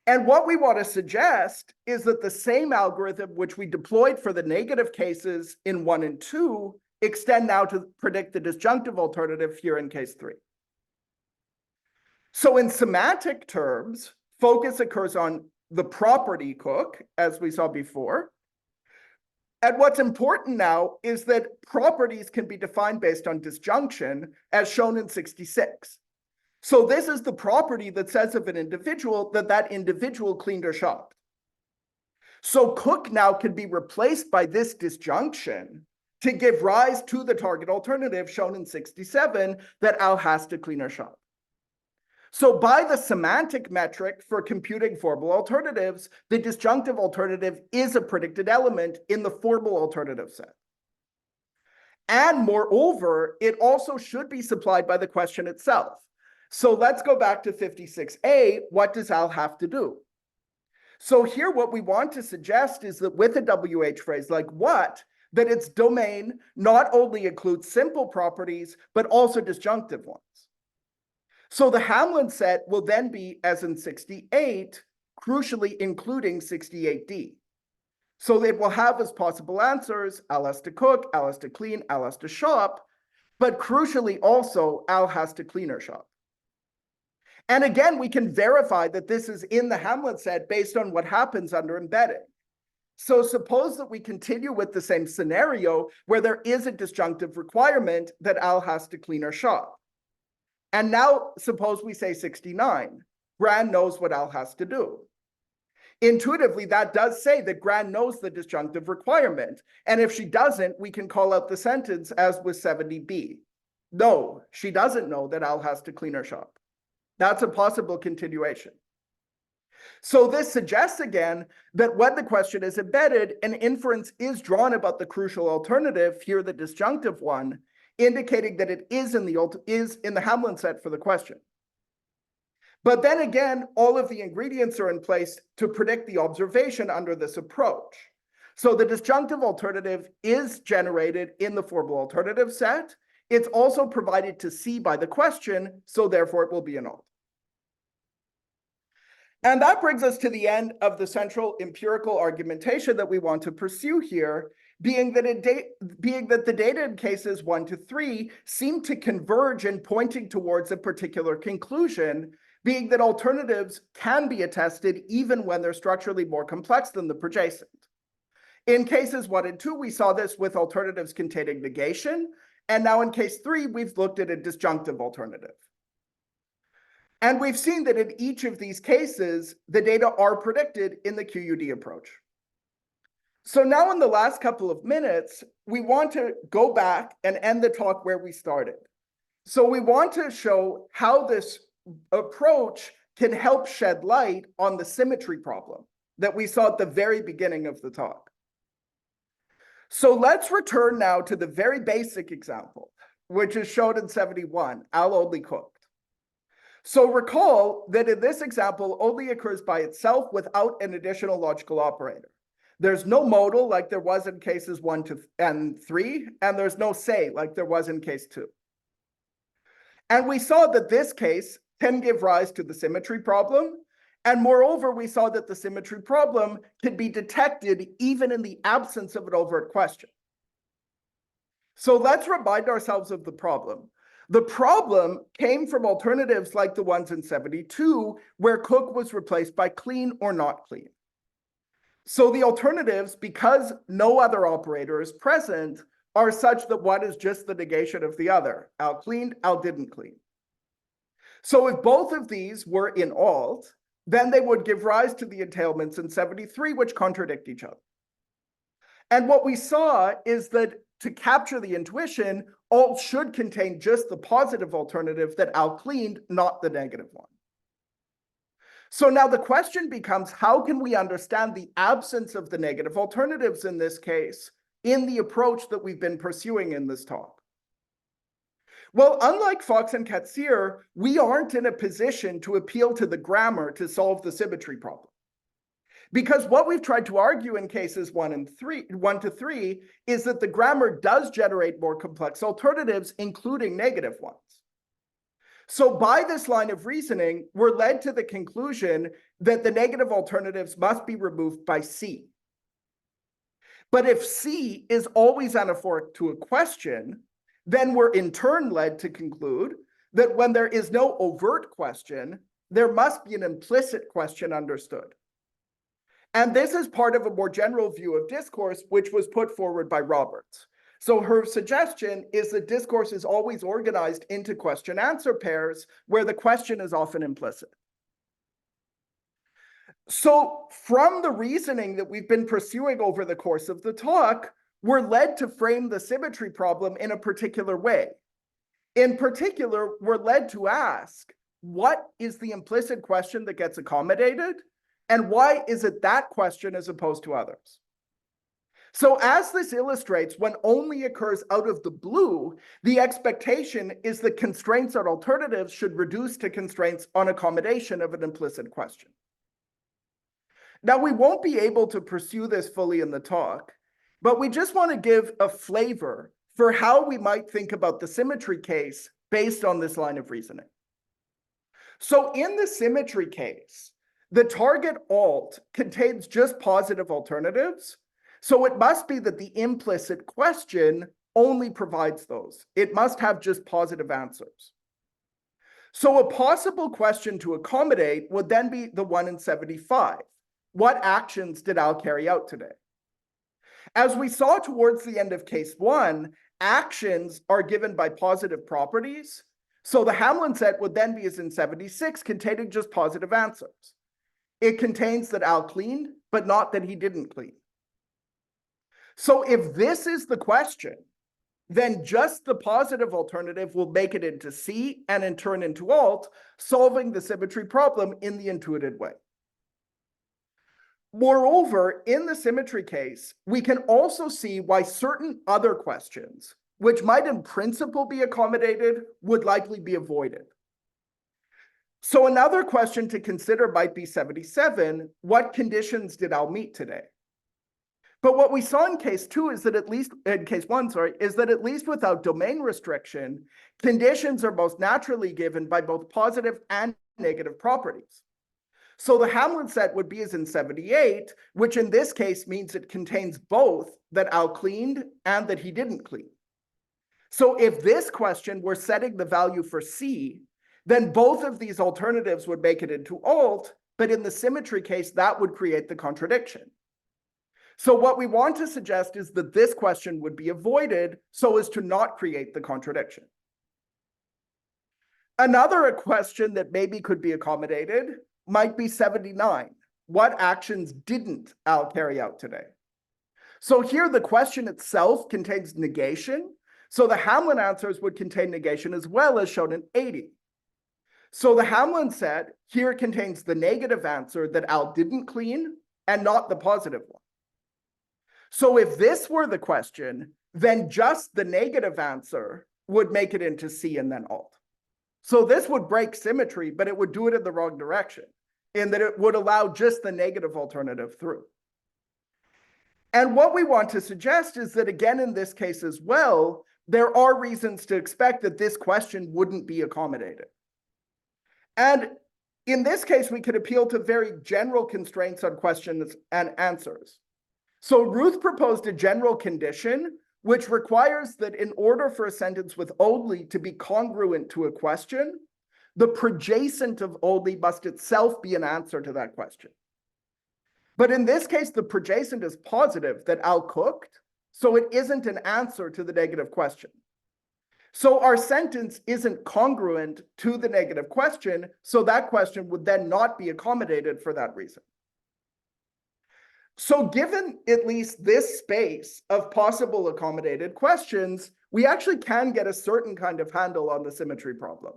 And what we want to suggest is that the same algorithm which we deployed for the negative cases in 1 and 2 extend now to predict the disjunctive alternative here in case 3. So in semantic terms, focus occurs on the property cook, as we saw before. And what's important now is that properties can be defined based on disjunction, as shown in 66. So this is the property that says of an individual that that individual cleaned or shopped. So cook now can be replaced by this disjunction to give rise to the target alternative shown in 67 that Al has to clean or shop. So by the semantic metric for computing formal alternatives, the disjunctive alternative is a predicted element in the formal alternative set. And moreover, it also should be supplied by the question itself. So let's go back to 56A. What does Al have to do? So here what we want to suggest is that with a WH phrase like what, that its domain not only includes simple properties, but also disjunctive ones. So the Hamlin set will then be, as in 68, crucially including 68D. So it will have as possible answers, Al has to cook, Al has to clean, Al has to shop, but crucially also, Al has to clean or shop. And again, we can verify that this is in the Hamlin set based on what happens under embedding. So suppose that we continue with the same scenario where there is a disjunctive requirement that Al has to clean or shop. And now suppose we say 69. Gran knows what Al has to do. Intuitively, that does say that Gran knows the disjunctive requirement. And if she doesn't, we can call out the sentence as with 70B. No, she doesn't know that Al has to clean or shop. That's a possible continuation. So this suggests again that when the question is embedded, an inference is drawn about the crucial alternative, here the disjunctive one, indicating that it is in the Hamlin set for the question. But then again, all of the ingredients are in place to predict the observation under this approach. So the disjunctive alternative is generated in the formal alternative set. It's also provided to C by the question, so therefore it will be an alt. And that brings us to the end of the central empirical argumentation that we want to pursue here, being that the data in cases 1 to 3 seem to converge in pointing towards a particular conclusion, being that alternatives can be attested even when they're structurally more complex than the projacent. In cases 1 and 2, we saw this with alternatives containing negation, and now in case 3, we've looked at a disjunctive alternative. And we've seen that in each of these cases, the data are predicted in the QUD approach. So now in the last couple of minutes, we want to go back and end the talk where we started. So we want to show how this approach can help shed light on the symmetry problem that we saw at the very beginning of the talk. So let's return now to the very basic example, which is shown in 71, Al only cooked. So recall that in this example, only occurs by itself without an additional logical operator. There's no modal like there was in cases 1 and 3, and there's no say like there was in case 2. And we saw that this case can give rise to the symmetry problem. And moreover, we saw that the symmetry problem can be detected even in the absence of an overt question. So let's remind ourselves of the problem. The problem came from alternatives like the ones in 72, where Cook was replaced by clean or not clean. So the alternatives, because no other operator is present, are such that one is just the negation of the other. Al cleaned, Al didn't clean. So if both of these were in alt, then they would give rise to the entailments in 73, which contradict each other. And what we saw is that to capture the intuition, alt should contain just the positive alternative that Al cleaned, not the negative one. So now the question becomes, how can we understand the absence of the negative alternatives in this case in the approach that we've been pursuing in this talk? Well, unlike Fox and Katsir, we aren't in a position to appeal to the grammar to solve the symmetry problem. Because what we've tried to argue in cases 1 to 3 is that the grammar does generate more complex alternatives, including negative ones. So by this line of reasoning, we're led to the conclusion that the negative alternatives must be removed by C. But if C is always anaphoric to a question, then we're in turn led to conclude that when there is no overt question, there must be an implicit question understood. And this is part of a more general view of discourse, which was put forward by Roberts. So her suggestion is that discourse is always organized into question-answer pairs, where the question is often implicit. So from the reasoning that we've been pursuing over the course of the talk, we're led to frame the symmetry problem in a particular way. In particular, we're led to ask, what is the implicit question that gets accommodated? And why is it that question as opposed to others? So as this illustrates, when only occurs out of the blue, the expectation is that constraints on alternatives should reduce to constraints on accommodation of an implicit question. Now, we won't be able to pursue this fully in the talk, but we just want to give a flavor for how we might think about the symmetry case based on this line of reasoning. So in the symmetry case, the target alt contains just positive alternatives, so it must be that the implicit question only provides those. It must have just positive answers. So a possible question to accommodate would then be the one in 75. What actions did Al carry out today? As we saw towards the end of case 1, actions are given by positive properties. So the Hamlin set would then be as in 76, containing just positive answers. It contains that Al cleaned, but not that he didn't clean. So if this is the question, then just the positive alternative will make it into C and in turn into alt, solving the symmetry problem in the intuited way. Moreover, in the symmetry case, we can also see why certain other questions, which might in principle be accommodated, would likely be avoided. So another question to consider might be 77, what conditions did Al meet today? But what we saw in case two is that at least in case one, is that at least without domain restriction, conditions are most naturally given by both positive and negative properties. So the Hamlin set would be as in 78, which in this case means it contains both that Al cleaned and that he didn't clean. So if this question were setting the value for C, then both of these alternatives would make it into alt, but in the symmetry case, that would create the contradiction. So what we want to suggest is that this question would be avoided so as to not create the contradiction. Another question that maybe could be accommodated might be 79. What actions didn't Al carry out today? So here the question itself contains negation. So the Hamlin answers would contain negation as well, as shown in 80. So the Hamlin set here contains the negative answer that Al didn't clean and not the positive one. So if this were the question, then just the negative answer would make it into C and then alt. So this would break symmetry, but it would do it in the wrong direction, in that it would allow just the negative alternative through. And what we want to suggest is that, again, in this case as well, there are reasons to expect that this question wouldn't be accommodated. And in this case, we could appeal to very general constraints on questions and answers. So Ruth proposed a general condition which requires that in order for a sentence with only to be congruent to a question, the projacent of only must itself be an answer to that question. But in this case, the projacent is positive that Al cooked, so it isn't an answer to the negative question. So our sentence isn't congruent to the negative question, so that question would then not be accommodated for that reason. So given at least this space of possible accommodated questions, we actually can get a certain kind of handle on the symmetry problem.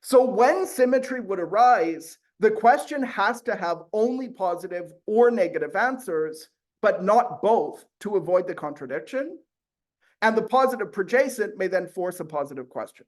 So when symmetry would arise, the question has to have only positive or negative answers, but not both to avoid the contradiction. And the positive projacent may then force a positive question.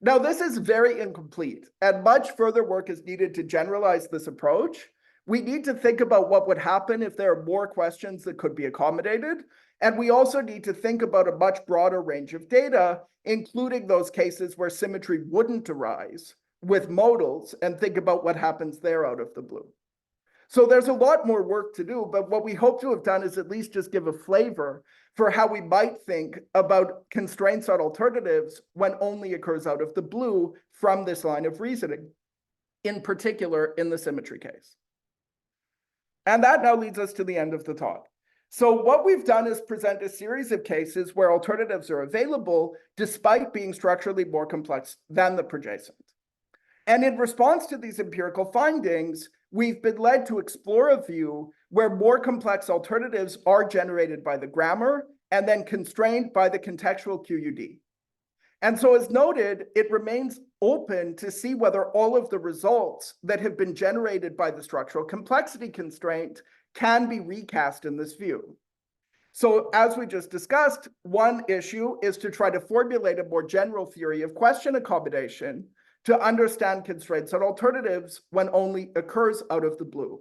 Now, this is very incomplete, and much further work is needed to generalize this approach. We need to think about what would happen if there are more questions that could be accommodated. And we also need to think about a much broader range of data, including those cases where symmetry wouldn't arise with modals, and think about what happens there out of the blue. So there's a lot more work to do, but what we hope to have done is at least just give a flavor for how we might think about constraints on alternatives when only occurs out of the blue from this line of reasoning, in particular in the symmetry case. And that now leads us to the end of the talk. So what we've done is present a series of cases where alternatives are available despite being structurally more complex than the projacent. And in response to these empirical findings, we've been led to explore a view where more complex alternatives are generated by the grammar and then constrained by the contextual QUD. And so as noted, it remains open to see whether all of the results that have been generated by the structural complexity constraint can be recast in this view. So as we just discussed, one issue is to try to formulate a more general theory of question accommodation to understand constraints on alternatives when only occurs out of the blue.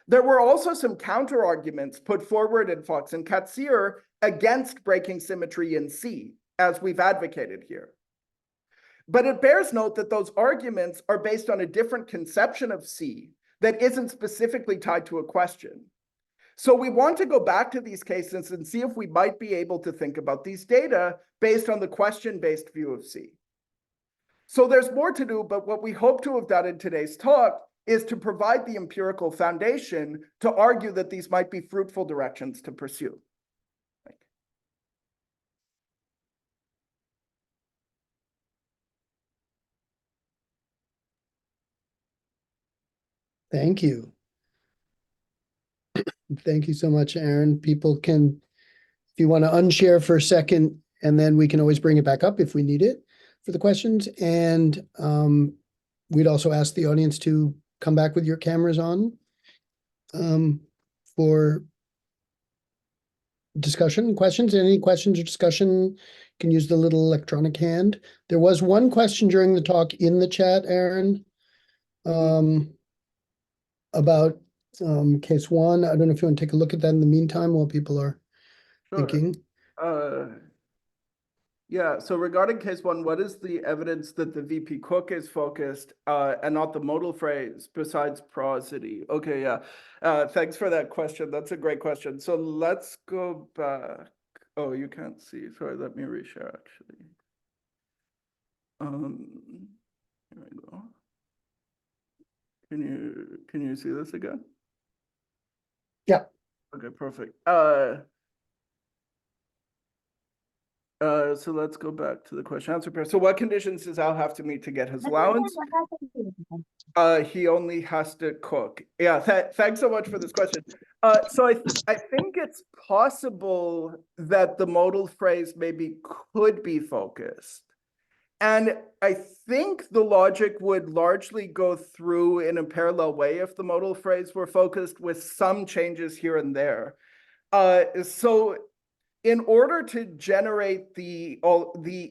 There were also some counter arguments put forward in Fox and Katsir against breaking symmetry in C, as we've advocated here. But it bears note that those arguments are based on a different conception of C that isn't specifically tied to a question. So we want to go back to these cases and see if we might be able to think about these data based on the question-based view of C. So there's more to do, but what we hope to have done in today's talk is to provide the empirical foundation to argue that these might be fruitful directions to pursue. Thank you. Thank you so much, Aron. People can, if you want to unshare for a second, and then we can always bring it back up if we need it for the questions. And we'd also ask the audience to come back with your cameras on for discussion, questions. Any questions or discussion, you can use the little electronic hand. There was one question during the talk in the chat, Aron, about case one. I don't know if you want to take a look at that in the meantime while people are Sure. thinking. Yeah, so regarding case one, what is the evidence that the VP Cook is focused and not the modal phrase besides prosody? Okay, yeah. Thanks for that question. That's a great question. So let's go back. Oh, you can't see. Sorry, let me reshare actually. Here we go. Can you see this again? Yeah. Okay, perfect. So let's go back to the question answer pair. So what conditions does Al have to meet to get his allowance? He only has to cook. Yeah, thanks so much for this question. So I think it's possible that the modal phrase maybe could be focused. And I think the logic would largely go through in a parallel way if the modal phrase were focused with some changes here and there. So in order to generate the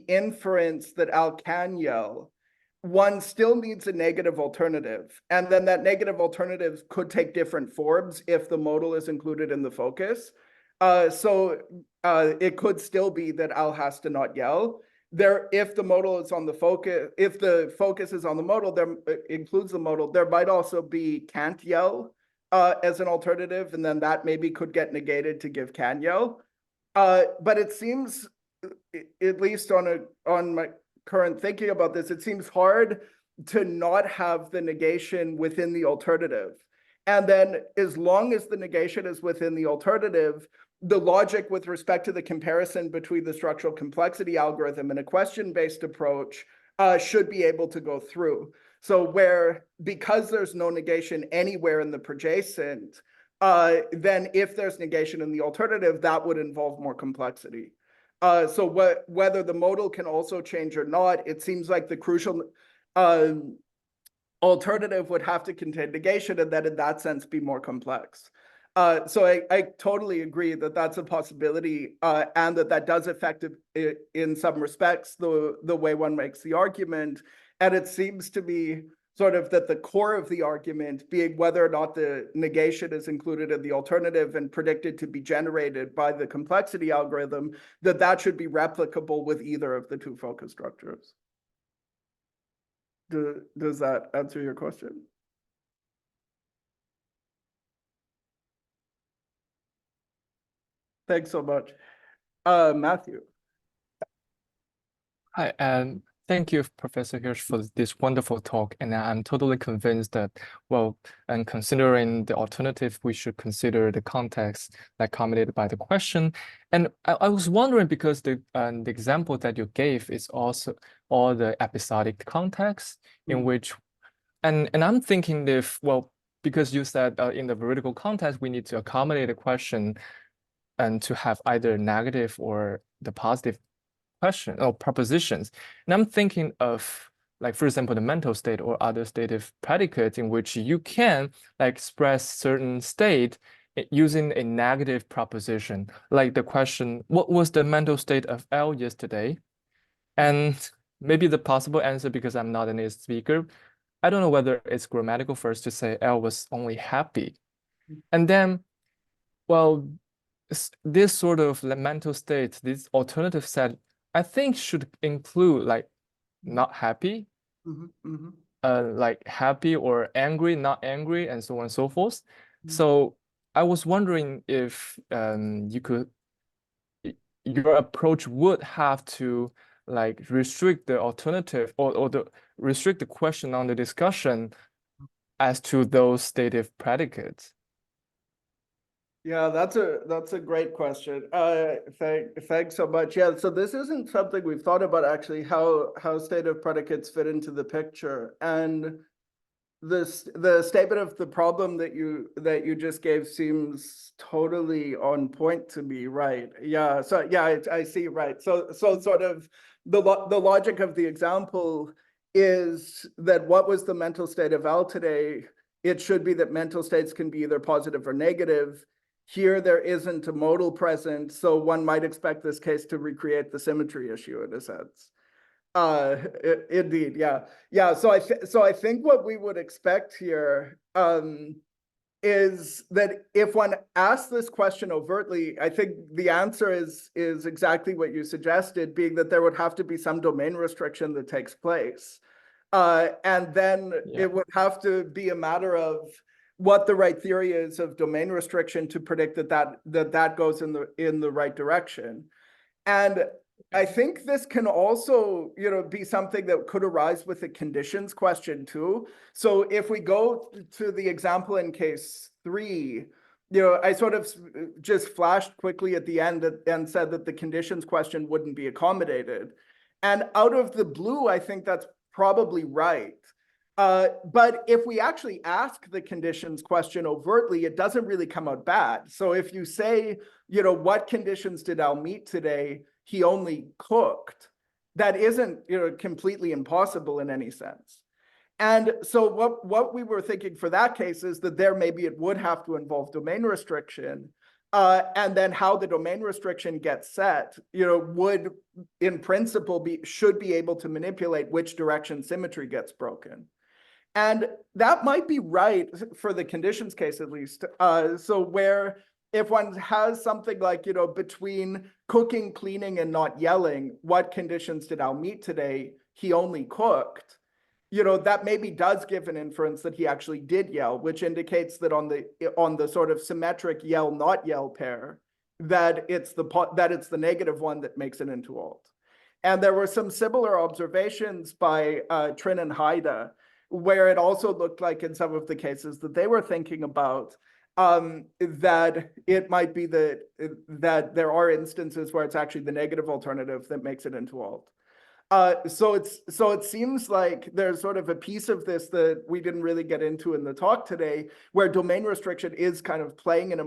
inference that Al can yell, one still needs a negative alternative. And then that negative alternative could take different forms if the modal is included in the focus. So it could still be that Al has to not yell. If the modal is on the focus, if the focus is on the modal, there includes the modal, there might also be can't yell as an alternative, and then that maybe could get negated to give can yell. But it seems, at least on my current thinking about this, it seems hard to not have the negation within the alternative. And then as long as the negation is within the alternative, the logic with respect to the comparison between the structural complexity algorithm and a question-based approach should be able to go through. So because there's no negation anywhere in the projacent, then if there's negation in the alternative, that would involve more complexity. So whether the modal can also change or not, it seems like the crucial alternative would have to contain negation and then in that sense be more complex. So I totally agree that that's a possibility and that does affect it in some respects the way one makes the argument. And it seems to be sort of that the core of the argument being whether or not the negation is included in the alternative and predicted to be generated by the complexity algorithm, that should be replicable with either of the two focus structures. Does that answer your question? Thanks so much. Matthew. Hi, and thank you, Professor Hirsch, for this wonderful talk. And I'm totally convinced that, well, and considering the alternative, we should consider the context accommodated by the question. And I was wondering because the example that you gave is also all the episodic context in which, and I'm thinking if, well, because you said in the veridical context, we need to accommodate a question and to have either negative or the positive question or propositions. And I'm thinking of, like, for example, the mental state or other stative predicates in which you can like express certain state using a negative proposition, like the question, what was the mental state of L yesterday? And maybe the possible answer, because I'm not a native speaker, I don't know whether it's grammatical first to say L was only happy. And then, well, this sort of mental state, this alternative set, I think should include like not happy, like happy or angry, not angry, and so on and so forth. So I was wondering if your approach would have to like restrict the alternative or restrict the question on the discussion as to those stative predicates. Yeah, that's a great question. Thanks so much. Yeah, so this isn't something we've thought about actually, how stative predicates fit into the picture. And the statement of the problem that you just gave seems totally on point to me, right? Yeah, so yeah, I see, right. So sort of the logic of the example is that what was the mental state of Al today? It should be that mental states can be either positive or negative. Here, there isn't a modal present, so one might expect this case to recreate the symmetry issue in a sense. Indeed, yeah. So I think what we would expect here is that if one asks this question overtly, I think the answer is exactly what you suggested, being that there would have to be some domain restriction that takes place. And then it would have to be a matter of what the right theory is of domain restriction to predict that goes in the right direction. And I think this can also, be something that could arise with the conditions question too. So if we go to the example in case 3, I sort of just flashed quickly at the end and said that the conditions question wouldn't be accommodated. And out of the blue, I think that's probably right. But if we actually ask the conditions question overtly, it doesn't really come out bad. So if you say, what conditions did Al meet today? He only cooked. That isn't, completely impossible in any sense. And so what we were thinking for that case is that there maybe it would have to involve domain restriction. And then how the domain restriction gets set, would in principle should be able to manipulate which direction symmetry gets broken. And that might be right for the conditions case, at least. So where if one has something like, between cooking, cleaning, and not yelling, what conditions did Al meet today? He only cooked. That maybe does give an inference that he actually did yell, which indicates that on the sort of symmetric yell not yell pair, that it's the negative one that makes it into alt. And there were some similar observations by Trin and Haida, where it also looked like in some of the cases that they were thinking about, that it might be that there are instances where it's actually the negative alternative that makes it into alt. So it seems like there's sort of a piece of this that we didn't really get into in the talk today, where domain restriction is kind of playing an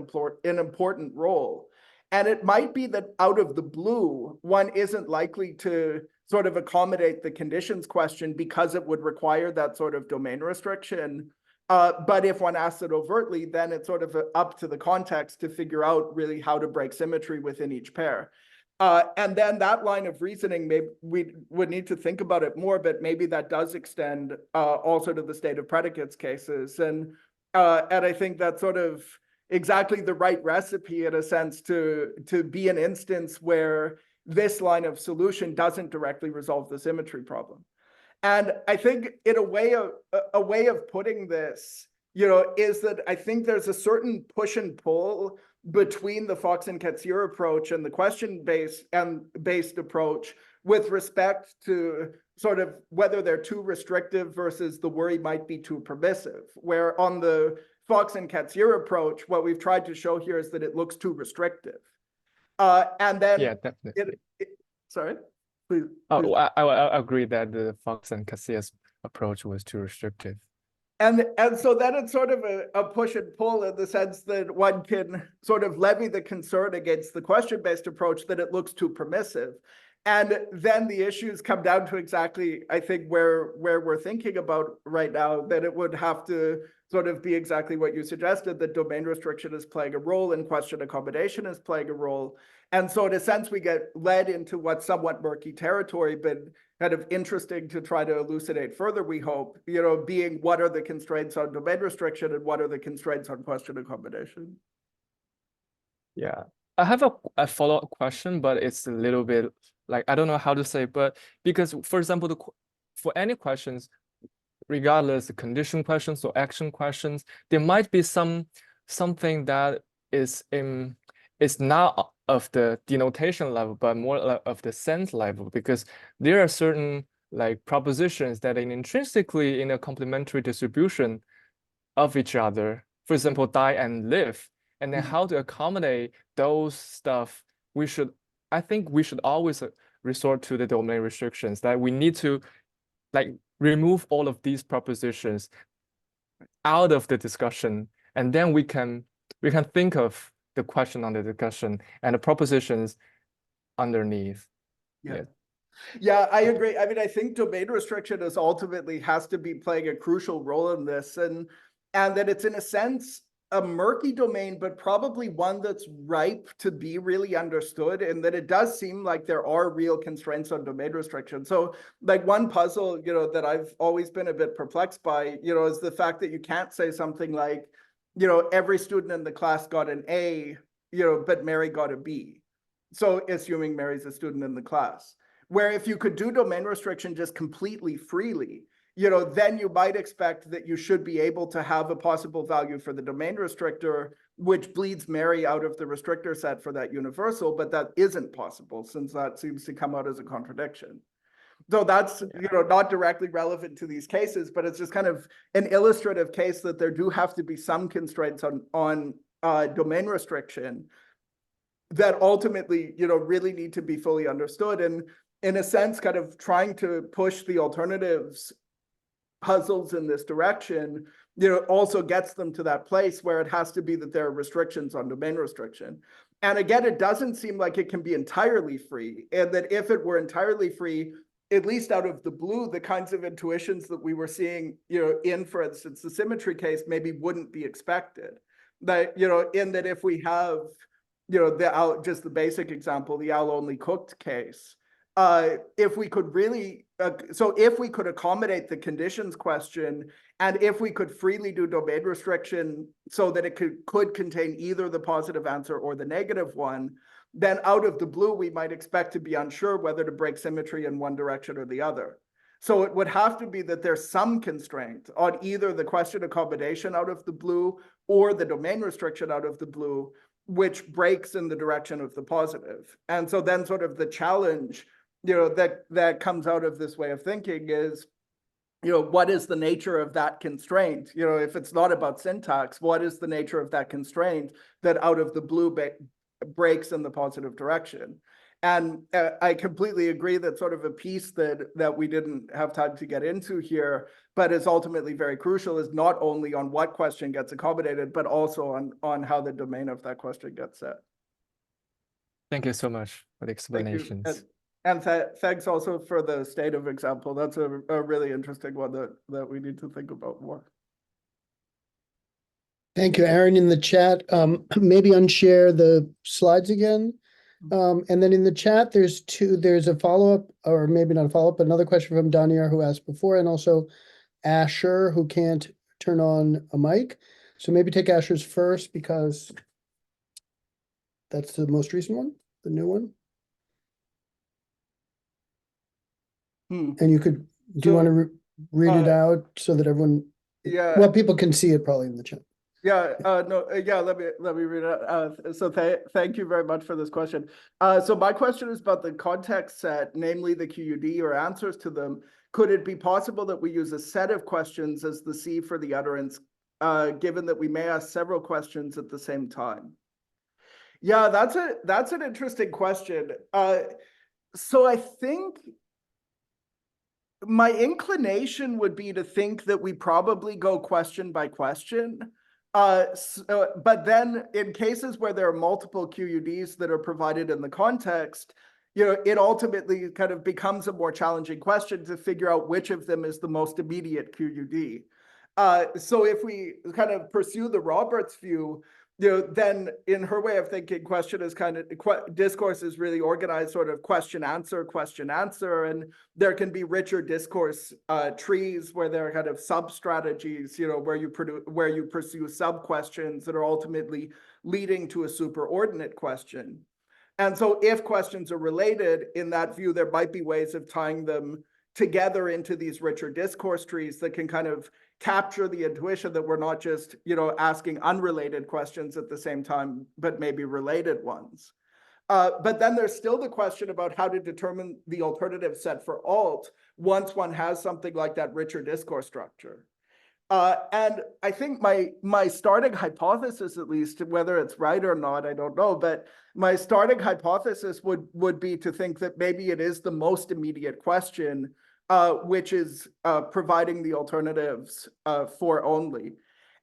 important role. And it might be that out of the blue, one isn't likely to sort of accommodate the conditions question because it would require that sort of domain restriction. But if one asks it overtly, then it's sort of up to the context to figure out really how to break symmetry within each pair. And then that line of reasoning, maybe we would need to think about it more, but maybe that does extend also to the state of predicates cases. And I think that's sort of exactly the right recipe in a sense to be an instance where this line of solution doesn't directly resolve the symmetry problem. And I think in a way of putting this, is that I think there's a certain push and pull between the Fox and Katsir approach and the question-based approach with respect to sort of whether they're too restrictive versus the worry might be too permissive. Where on the Fox and Katsir approach, what we've tried to show here is that it looks too restrictive. And then definitely. Sorry, please. I agree that the Fox and Casillas approach was too restrictive. And so then it's sort of a push and pull in the sense that one can sort of levy the concern against the question-based approach that it looks too permissive. And then the issues come down to exactly, I think, where we're thinking about right now, that it would have to sort of be exactly what you suggested, that domain restriction is playing a role and question accommodation is playing a role. And so in a sense, we get led into what's somewhat murky territory, but kind of interesting to try to elucidate further, we hope, being what are the constraints on domain restriction and what are the constraints on question accommodation? Yeah, I have a follow-up question, but it's a little bit like, I don't know how to say, but because, for example, for any questions, regardless of condition questions or action questions, there might be something that is not of the denotation level, but more of the sense level, because there are certain like propositions that are intrinsically in a complementary distribution of each other. For example, die and live, and then how to accommodate those stuff. I think we should always resort to the domain restrictions, that we need to like remove all of these propositions out of the discussion, and then we can think of the question under discussion and the propositions underneath. Yeah, I agree. I mean, I think domain restriction is ultimately has to be playing a crucial role in this, and that it's in a sense a murky domain, but probably one that's ripe to be really understood, and that it does seem like there are real constraints on domain restriction. So like one puzzle, that I've always been a bit perplexed by, is the fact that you can't say something like, every student in the class got an A, but Mary got a B. So assuming Mary's a student in the class. Where if you could do domain restriction just completely freely, then you might expect that you should be able to have a possible value for the domain restrictor, which bleeds Mary out of the restrictor set for that universal, but that isn't possible since that seems to come out as a contradiction. So that's, not directly relevant to these cases, but it's just kind of an illustrative case that there do have to be some constraints on domain restriction that ultimately, really need to be fully understood. And in a sense, kind of trying to push the alternatives puzzles in this direction, also gets them to that place where it has to be that there are restrictions on domain restriction. And again, it doesn't seem like it can be entirely free. And that if it were entirely free, at least out of the blue, the kinds of intuitions that we were seeing, in, for instance, the symmetry case maybe wouldn't be expected. That, in that if we have, just the basic example, the Al only cooked case, if we could really, so if we could accommodate the conditions question, and if we could freely do domain restriction so that it could contain either the positive answer or the negative one, then out of the blue, we might expect to be unsure whether to break symmetry in one direction or the other. So it would have to be that there's some constraint on either the question accommodation out of the blue or the domain restriction out of the blue, which breaks in the direction of the positive. And so then sort of the challenge, that comes out of this way of thinking is, what is the nature of that constraint? If it's not about syntax, what is the nature of that constraint that out of the blue breaks in the positive direction? And I completely agree that sort of a piece that we didn't have time to get into here, but is ultimately very crucial, is not only on what question gets accommodated, but also on how the domain of that question gets set. Thank you so much for the explanations. And thanks also for the state of example. That's a really interesting one that we need to think about more. Thank you, Aron. In the chat, maybe unshare the slides again. And then in the chat, there's a follow-up, or maybe not a follow-up, but another question from Daniar who asked before, and also Asher who can't turn on a mic. So maybe take Asher's first because that's the most recent one, the new one. And you could, do you want to read it out so that everyone, well, people can see it probably in the chat. Let me read it out. So thank you very much for this question. So my question is about the context set, namely the QUD or answers to them. Could it be possible that we use a set of questions as the C for the utterance, given that we may ask several questions at the same time? Yeah, that's an interesting question. So I think my inclination would be to think that we probably go question by question. But then in cases where there are multiple QUDs that are provided in the context, it ultimately kind of becomes a more challenging question to figure out which of them is the most immediate QUD. So if we kind of pursue the Roberts view, then in her way of thinking, question is kind of, discourse is really organized sort of question, answer, and there can be richer discourse trees where there are kind of sub-strategies, where you pursue sub-questions that are ultimately leading to a superordinate question. And so if questions are related, in that view, there might be ways of tying them together into these richer discourse trees that can kind of capture the intuition that we're not just, asking unrelated questions at the same time, but maybe related ones. But then there's still the question about how to determine the alternative set for alt once one has something like that richer discourse structure. And I think my starting hypothesis, at least, whether it's right or not, I don't know, but my starting hypothesis would be to think that maybe it is the most immediate question, which is providing the alternatives for only.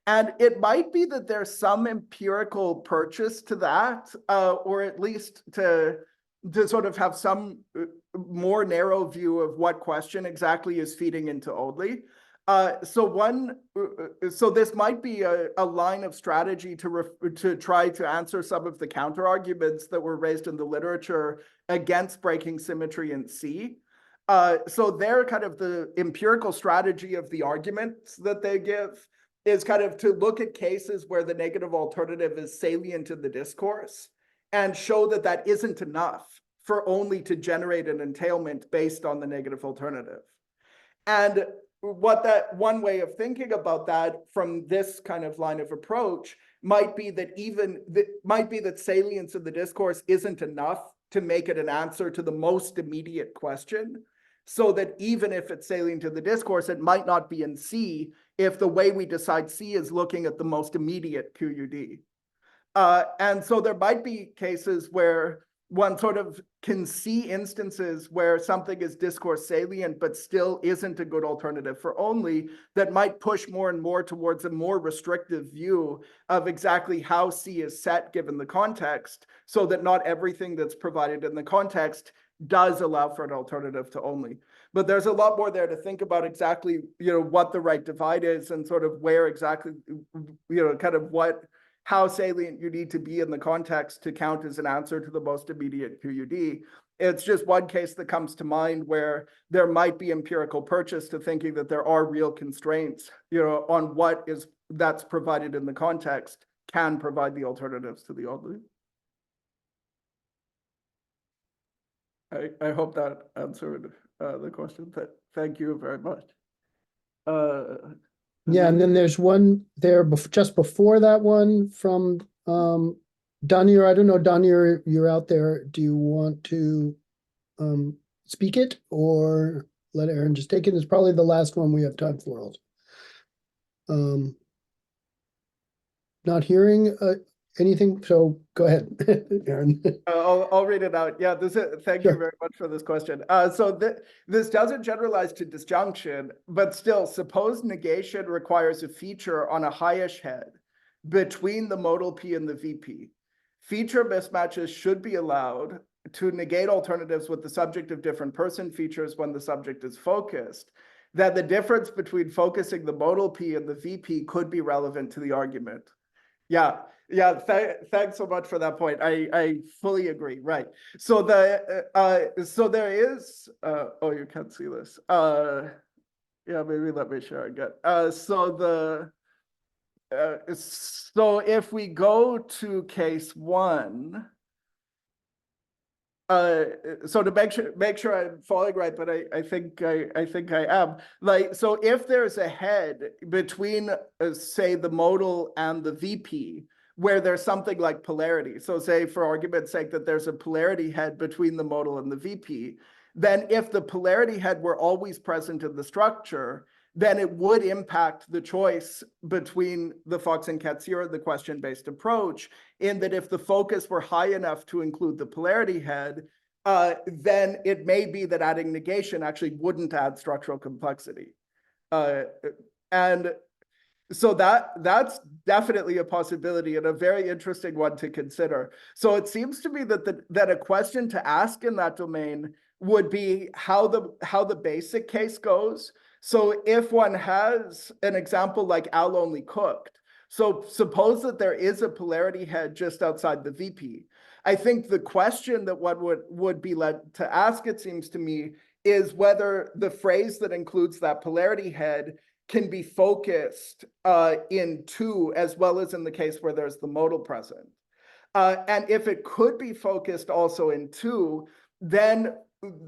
And it might be that there's some empirical purchase to that, or at least to sort of have some more narrow view of what question exactly is feeding into only. So this might be a line of strategy to try to answer some of the counter arguments that were raised in the literature against breaking symmetry in C. So they're kind of the empirical strategy of the arguments that they give is kind of to look at cases where the negative alternative is salient in the discourse and show that that isn't enough for only to generate an entailment based on the negative alternative. And what that one way of thinking about that from this kind of line of approach might be that salience of the discourse isn't enough to make it an answer to the most immediate question, so that even if it's salient to the discourse, it might not be in C if the way we decide C is looking at the most immediate QUD. And so there might be cases where one sort of can see instances where something is discourse salient, but still isn't a good alternative for only, that might push more and more towards a more restrictive view of exactly how C is set given the context, so that not everything that's provided in the context does allow for an alternative to only. But there's a lot more there to think about exactly, what the right divide is and sort of where exactly, kind of how salient you need to be in the context to count as an answer to the most immediate QUD. It's just one case that comes to mind where there might be empirical purchase to thinking that there are real constraints, on what is that's provided in the context can provide the alternatives to the only. I hope that answered the question. Thank you very much. Yeah, and then there's one there just before that one from Daniel. I don't know, Daniel, you're out there. Do you want to speak it or let Aron just take it? It's probably the last one we have time for. Not hearing anything, so go ahead, Aron. I'll read it out. Yeah, thank you very much for this question. So this doesn't generalize to disjunction, but still, suppose negation requires a feature on a highish head between the modal P and the VP. Feature mismatches should be allowed to negate alternatives with the subject of different person features when the subject is focused. That the difference between focusing the modal P and the VP could be relevant to the argument. Yeah. Thanks so much for that point. I fully agree. Right. So so there is. Oh, you can't see this. Yeah, maybe let me share again. So if we go to case one. So to make sure I'm following right, but I think I am. So if there's a head between say the modal and the VP where there's something like polarity, so say for argument's sake that there's a polarity head between the modal and the VP, then if the polarity head were always present in the structure, then it would impact the choice between the Fox and Katsir, the question-based approach, in that if the focus were high enough to include the polarity head, then it may be that adding negation actually wouldn't add structural complexity. And so that's definitely a possibility and a very interesting one to consider. So it seems to me that a question to ask in that domain would be how the basic case goes. So if one has an example like Al only cooked, so suppose that there is a polarity head just outside the VP. I think the question that one would be led to ask, it seems to me, is whether the phrase that includes that polarity head can be focused in two, as well as in the case where there's the modal present. And if it could be focused also in two, then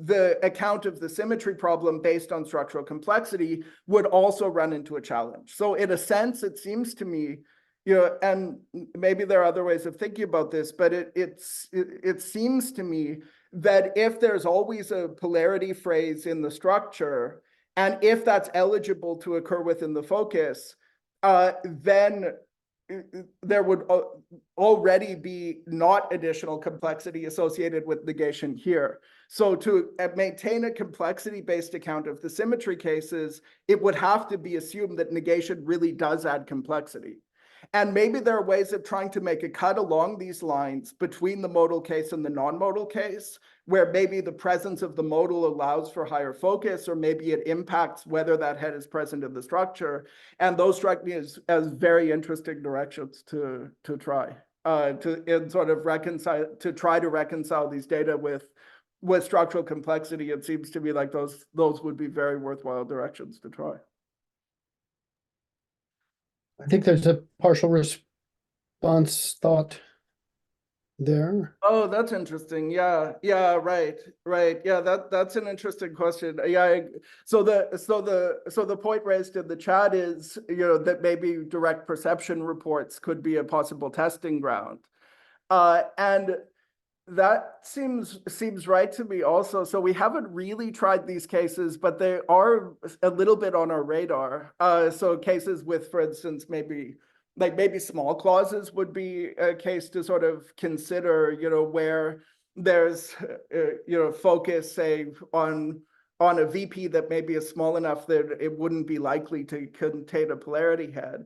the account of the symmetry problem based on structural complexity would also run into a challenge. So in a sense, it seems to me, and maybe there are other ways of thinking about this, but it seems to me that if there's always a polarity phrase in the structure, and if that's eligible to occur within the focus, then there would already be not additional complexity associated with negation here. So to maintain a complexity-based account of the symmetry cases, it would have to be assumed that negation really does add complexity. And maybe there are ways of trying to make a cut along these lines between the modal case and the non-modal case, where maybe the presence of the modal allows for higher focus, or maybe it impacts whether that head is present in the structure. And those strike me as very interesting directions to try to try to reconcile these data with structural complexity. It seems to me like those would be very worthwhile directions to try. I think there's a partial response thought there. Oh, that's interesting. Yeah, yeah, right. Yeah, that's an interesting question. Yeah, so the point raised in the chat is, that maybe direct perception reports could be a possible testing ground. And that seems right to me also. So we haven't really tried these cases, but they are a little bit on our radar. So cases with, for instance, maybe small clauses would be a case to sort of consider, where there's, focus, say, on a VP that maybe is small enough that it wouldn't be likely to contain a polarity head.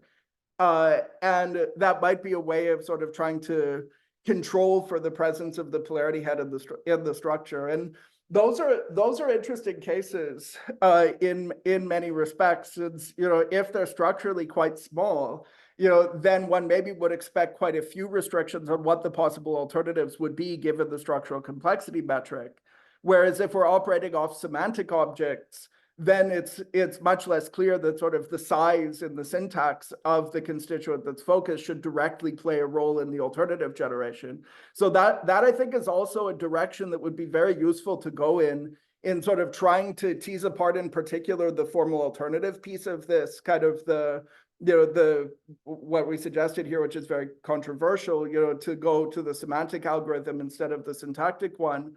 And that might be a way of sort of trying to control for the presence of the polarity head in the structure. And those are interesting cases in many respects. Since, if they're structurally quite small, then one maybe would expect quite a few restrictions on what the possible alternatives would be given the structural complexity metric. Whereas if we're operating off semantic objects, then it's much less clear that sort of the size and the syntax of the constituent that's focused should directly play a role in the alternative generation. So that I think is also a direction that would be very useful to go in sort of trying to tease apart in particular the formal alternative piece of this, kind of what we suggested here, which is very controversial, to go to the semantic algorithm instead of the syntactic one,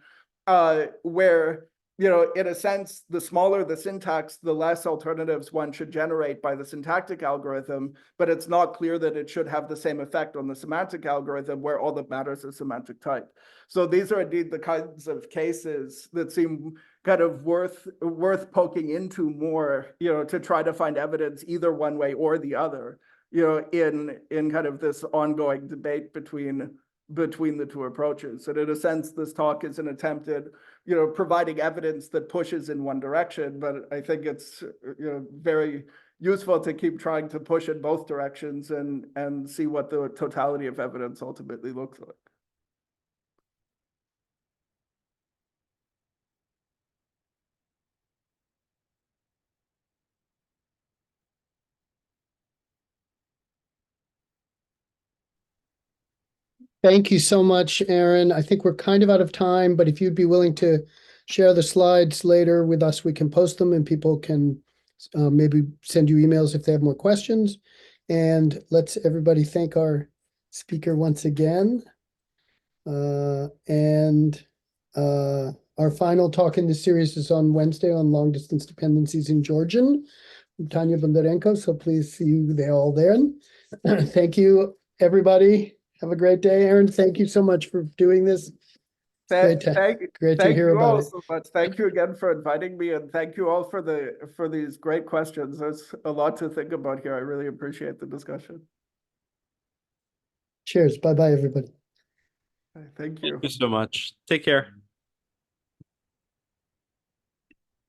where, in a sense, the smaller the syntax, the less alternatives one should generate by the syntactic algorithm, but it's not clear that it should have the same effect on the semantic algorithm where all that matters is semantic type. So these are indeed the kinds of cases that seem kind of worth poking into more, to try to find evidence either one way or the other, in kind of this ongoing debate between the two approaches. And in a sense, this talk is an attempt at, providing evidence that pushes in one direction, but I think it's, very useful to keep trying to push in both directions and see what the totality of evidence ultimately looks like. Thank you so much, Aron. I think we're kind of out of time, but if you'd be willing to share the slides later with us, we can post them and people can maybe send you emails if they have more questions. And let's everybody thank our speaker once again. Our final talk in this series is on Wednesday on long distance dependencies in Georgian, Tanya Bondarenko. So please see you there all then. Thank you, everybody. Have a great day, Aron. Thank you so much for doing this. Great to hear about it. So much. Thank you again for inviting me, and thank you all for these great questions. There's a lot to think about here. I really appreciate the discussion. Cheers. Bye-bye, everybody. Thank you. Thank you so much. Take care.